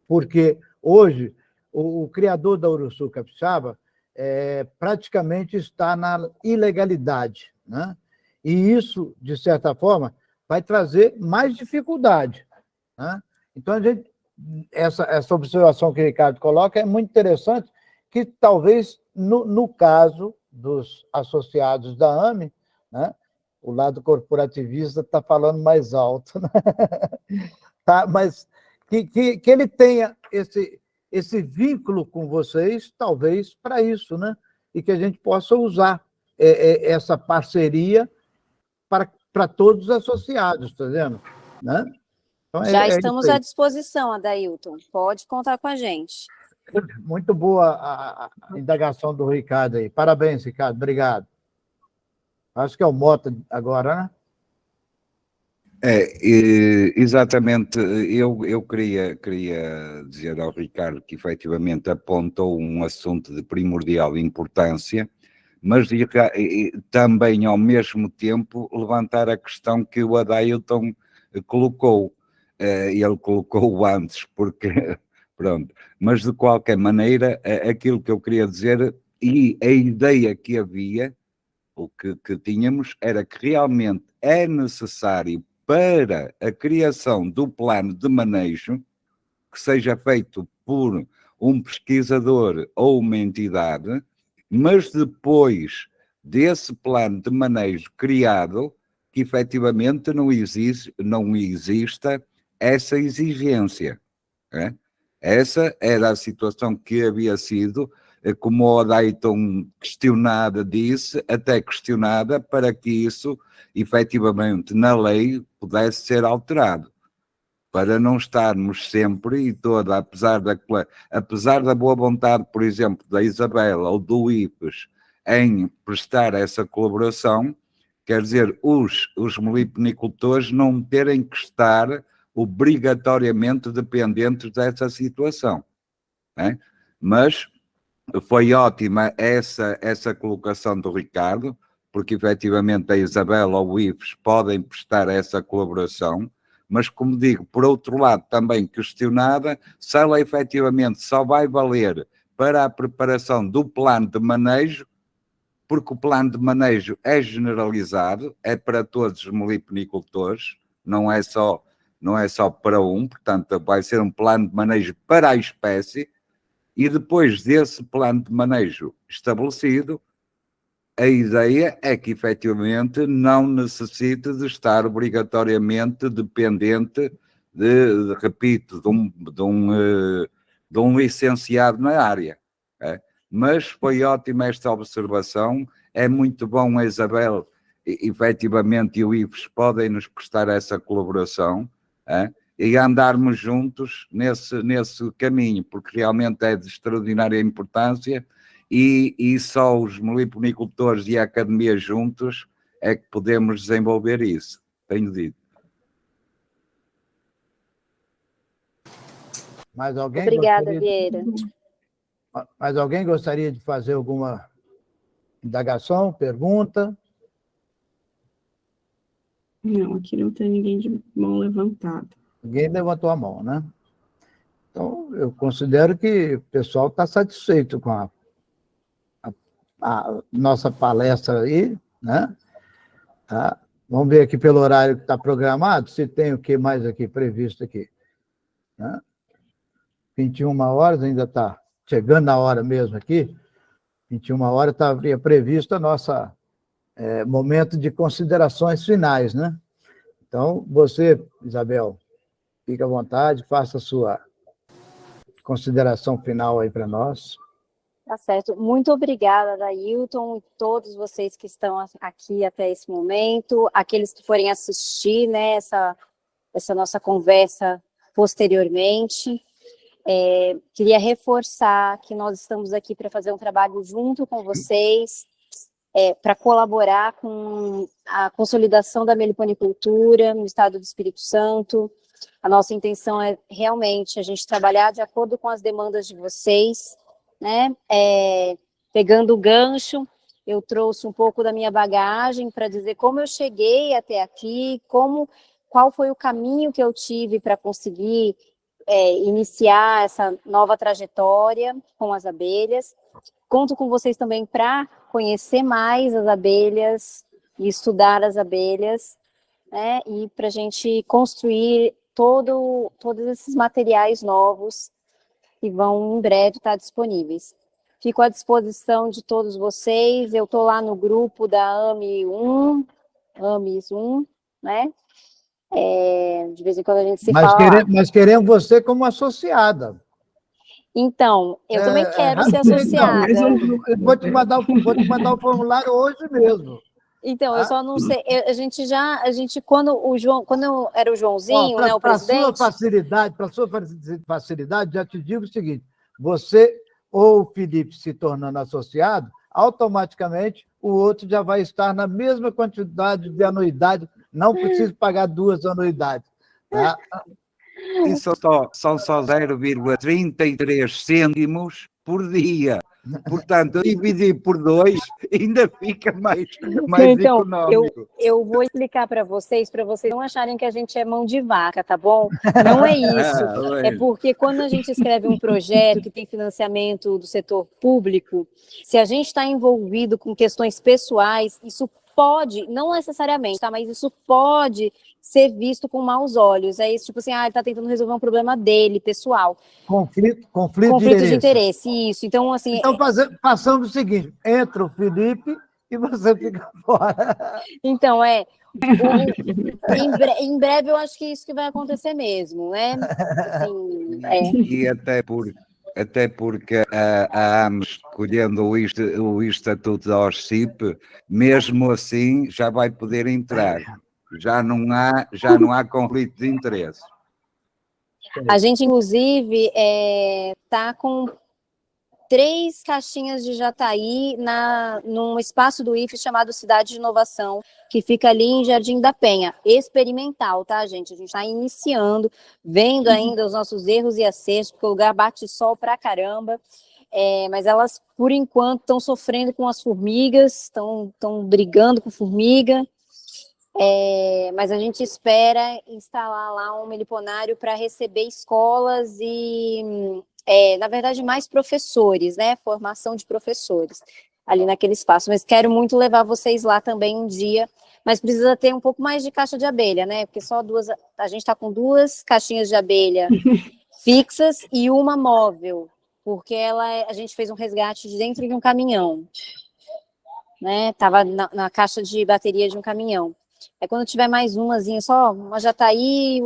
porque hoje o criador da Uruçu Capixaba praticamente está na ilegalidade, né? E isso, de certa forma, vai trazer mais dificuldade, né? Então, essa observação que o Ricardo coloca é muito interessante, que talvez, no caso dos associados da AME, né, o lado corporativista está falando mais alto, né? Tá? Mas que ele tenha esse vínculo com vocês, talvez, para isso, né? E que a gente possa usar essa parceria para todos os associados, está vendo? Né? Então, Já estamos à disposição, Adailton. Pode contar com a gente. Muito boa a indagação do Ricardo aí. Parabéns, Ricardo. Obrigado. Acho que é o Mota agora, né? Exatamente. Eu queria dizer ao Ricardo que efetivamente apontou um assunto de primordial importância, mas também, ao mesmo tempo, levantar a questão que o Adailton colocou. Ele colocou antes, porque... Pronto. Mas, de qualquer maneira, aquilo que eu queria dizer, e a ideia que havia, o que tínhamos, era que realmente é necessário, para a criação do plano de manejo, que seja feito por um pesquisador ou uma entidade, mas depois desse plano de manejo criado, que efetivamente não exista essa exigência. Né? Essa era a situação que havia sido, como o Adailton questionada disse, até questionada para que isso, efetivamente, na lei pudesse ser alterado. Para não estarmos sempre e toda, apesar da boa vontade, por exemplo, da Isabela ou do IPES em prestar essa colaboração, quer dizer, os meliponicultores não terem que estar obrigatoriamente dependentes dessa situação. Né? Mas foi ótima essa colocação do Ricardo, porque efetivamente a Isabela ou o IPES podem prestar essa colaboração, mas, como digo, por outro lado, também questionada se ela efetivamente só vai valer para a preparação do plano de manejo, porque o plano de manejo é generalizado, é para todos os meliponicultores, não é só para um, portanto, vai ser um plano de manejo para a espécie, e depois desse plano de manejo estabelecido, a ideia é que, efetivamente, não necessite de estar obrigatoriamente dependente repito, de um licenciado na área. Mas foi ótima esta observação, é muito bom a Isabel, efetivamente, e o IPES podem nos prestar essa colaboração, e andarmos juntos nesse caminho, porque realmente é de extraordinária importância, e só os meliponicultores e a academia juntos é que podemos desenvolver isso. Tenho dito. Mais alguém? Obrigada, Vieira. Mais alguém gostaria de fazer alguma indagação, pergunta? Não, aqui não tem ninguém de mão levantada. Ninguém levantou a mão, né? Então, eu considero que o pessoal está satisfeito com a nossa palestra aí, né? Tá? Vamos ver aqui pelo horário que está programado, se tem o que mais aqui previsto aqui. Né? 21 horas, ainda está chegando na hora mesmo aqui. 21 horas estaria previsto a nossa momento de considerações finais, né? Então, você, Isabel, fique à vontade, faça a sua consideração final aí para nós. Tá certo. Muito obrigada, Adailton, e todos vocês que estão aqui até esse momento, aqueles que forem assistir, né, essa nossa conversa posteriormente. Queria reforçar que nós estamos aqui para fazer um trabalho junto com vocês, para colaborar com a consolidação da meliponicultura no estado do Espírito Santo, A nossa intenção é realmente a gente trabalhar de acordo com as demandas de vocês, né? Pegando o gancho, eu trouxe um pouco da minha bagagem para dizer como eu cheguei até aqui, qual foi o caminho que eu tive para conseguir iniciar essa nova trajetória com as abelhas. Conto com vocês também para conhecer mais as abelhas e estudar as abelhas, né? E para a gente construir todos esses materiais novos que vão em breve estar disponíveis. Fico à disposição de todos vocês. Eu estou lá no grupo da AMIS 1, né? De vez em quando a gente se fala. Mas queremos você como associada. Então, eu também quero ser associada. Eu vou te mandar o formulário hoje mesmo. Então, eu só não sei. A gente quando eu era o Joãozinho, né, o presidente. Para sua facilidade, já te digo o seguinte: você ou o Felipe se tornando associado, automaticamente o outro já vai estar na mesma quantidade de anuidade, não precisa pagar 2 anuidades. Tá? Isso são só 0,33 cêntimos por dia. Portanto, dividir por 2 ainda fica mais então, econômico. Eu vou explicar para vocês não acharem que a gente é mão de vaca, tá bom? Não é isso. É porque quando a gente escreve um projeto que tem financiamento do setor público, se a gente está envolvido com questões pessoais, isso pode, não necessariamente, tá? Mas isso pode ser visto com maus olhos. É isso, tipo assim, ele está tentando resolver um problema dele, pessoal. Conflito de interesse, isso. Então, assim... Então, passamos o seguinte, entra o Felipe e você fica fora. Então, em breve eu acho que isso que vai acontecer mesmo, né? Assim, E até porque a AMES, escolhendo o Estatuto da OSCIP, mesmo assim já vai poder entrar. Já não há conflito de interesse. A gente, inclusive, está com 3 caixinhas de jataí num espaço do IFES chamado Cidade de Inovação, que fica ali em Jardim da Penha. Experimental, tá, gente? A gente está iniciando, vendo ainda os nossos erros e acertos, porque o lugar bate sol pra caramba. Mas elas, por enquanto, estão sofrendo com as formigas, estão brigando com formiga. Mas a gente espera instalar lá um meliponário para receber escolas e, na verdade, mais professores, né? Formação de professores ali naquele espaço. Mas quero muito levar vocês lá também um dia, mas precisa ter um pouco mais de caixa de abelha, né? Porque só 2, a gente está com 2 caixinhas de abelha fixas e uma móvel, porque a gente fez um resgate de dentro de um caminhão, né? Tava na caixa de bateria de um caminhão. Quando tiver mais umazinha, só uma jataí,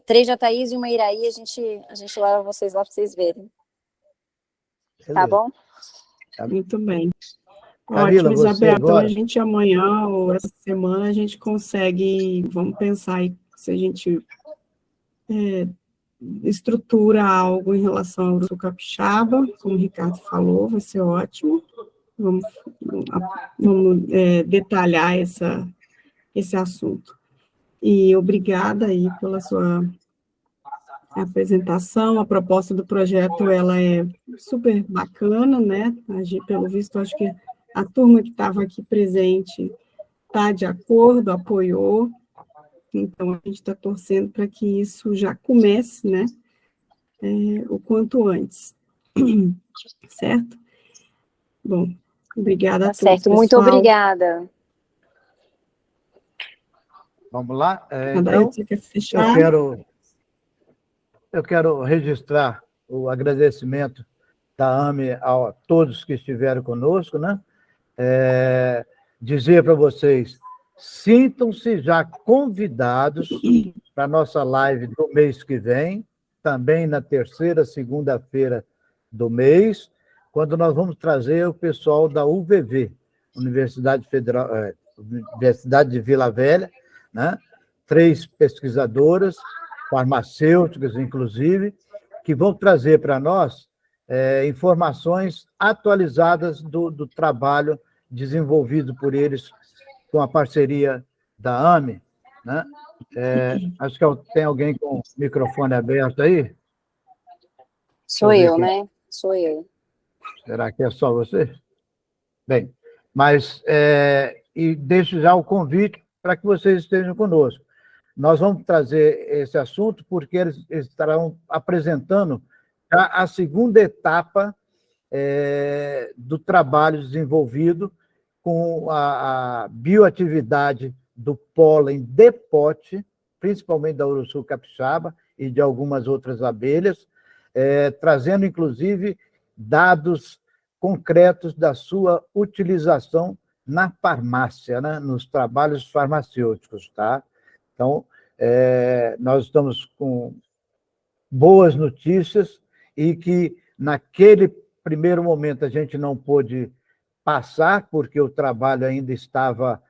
3 jataís e uma iraí, a gente leva vocês lá para vocês verem. Tá bom? Muito bem. Camila, Ótimo, Isabel. Então, agora? a gente amanhã ou essa semana, a gente consegue, vamos pensar aí, se a gente estrutura algo em relação ao Urso Capixaba, como o Ricardo falou, vai ser ótimo. Vamos detalhar esse assunto. E obrigada aí pela sua apresentação. A proposta do projeto, ela é super bacana, né? Pelo visto, acho que a turma que estava aqui presente está de acordo, apoiou. Então, a gente está torcendo para que isso já comece, né? O quanto antes. Certo? Bom, obrigada a todos, certo, pessoal. muito obrigada. Vamos lá? Então, você quer fechar? Eu quero registrar o agradecimento da AME a todos que estiveram conosco, né? Dizer para vocês, sintam-se já convidados para a nossa live do mês que vem, também na 3ª segunda-feira do mês, quando nós vamos trazer o pessoal da UVV, Universidade de Vila Velha, né? 3 pesquisadoras, farmacêuticas, inclusive, que vão trazer para nós informações atualizadas do trabalho desenvolvido por eles com a parceria da AME, né? Acho que tem alguém com o microfone aberto aí. Sou eu, né? Sou eu. Será que é só você? Bem, mas e deixo já o convite para que vocês estejam conosco. Nós vamos trazer esse assunto porque eles estarão apresentando já a segunda etapa do trabalho desenvolvido com a bioatividade do pólen de pote, principalmente da Uruçu capixaba e de algumas outras abelhas, trazendo, inclusive, dados concretos da sua utilização na farmácia, né? Nos trabalhos farmacêuticos, tá? Então, nós estamos com boas notícias e que, naquele primeiro momento, a gente não pôde passar, porque o trabalho ainda estava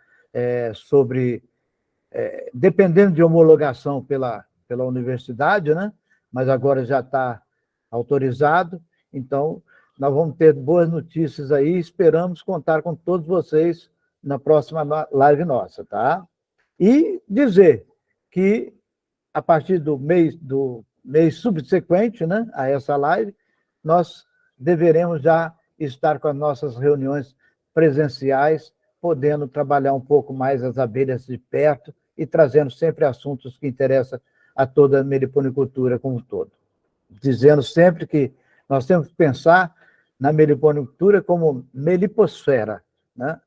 dependendo de homologação pela universidade, né? Mas agora já está autorizado, então nós vamos ter boas notícias aí, esperamos contar com todos vocês na próxima live nossa, tá? E dizer que, a partir do mês subsequente, né, a essa live, nós deveremos já estar com as nossas reuniões presenciais, podendo trabalhar um pouco mais as abelhas de perto e trazendo sempre assuntos que interessam a toda a meliponicultura como um todo. Dizendo sempre que nós temos que pensar na meliponicultura como meliposfera, né?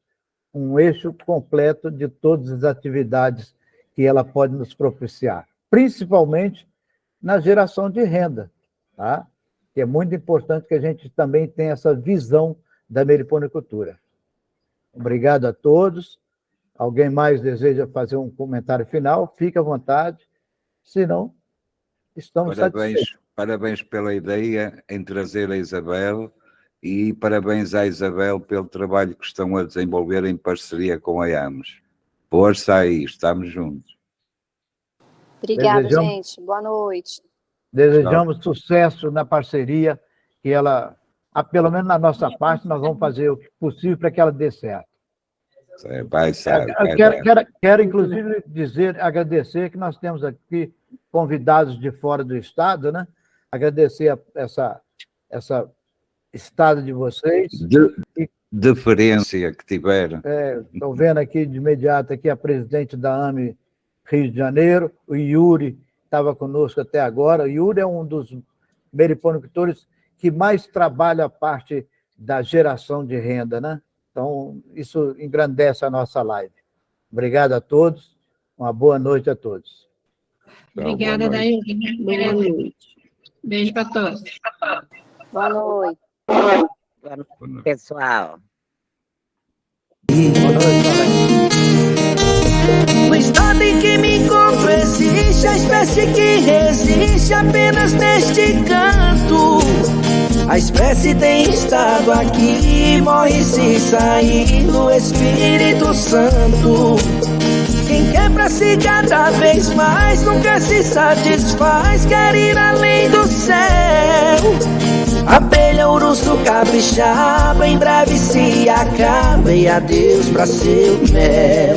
Um eixo completo de todas as atividades que ela pode nos propiciar, principalmente na geração de renda, tá? Que é muito importante que a gente também tenha essa visão da meliponicultura. Obrigado a todos. Alguém mais deseja fazer um comentário final? Fique à vontade. Se não, estamos satisfeitos. Parabéns pela ideia em trazer a Isabel e parabéns à Isabel pelo trabalho que estão a desenvolver em parceria com a AMES. Força aí, estamos juntos. Obrigada, gente. Boa noite. Desejamos sucesso na parceria, que ela, pelo menos na nossa parte, nós vamos fazer o possível para que ela dê certo. Quero, inclusive, agradecer que nós temos aqui convidados de fora do estado, né? Agradecer essa estado de vocês. Deferência que tiveram. Estou vendo aqui de imediato aqui a presidente da AME Rio de Janeiro, o Yuri estava conosco até agora. O Yuri é um dos meliponicultores que mais trabalha a parte da geração de renda, né? Então, isso engrandece a nossa live. Obrigado a todos, uma boa noite a todos. Obrigada, Daí. Boa noite. Beijo para todos. Boa noite. Boa noite, pessoal. Boa noite, no estado em que me encontro existe a espécie que resiste apenas neste canto. A espécie tem estado aqui, morre se sair do Espírito Santo. Quem quer pra si cada vez mais, nunca se satisfaz, quer ir além do céu. Abelha, urso, capixaba, em breve se acaba e adeus pra seu mel.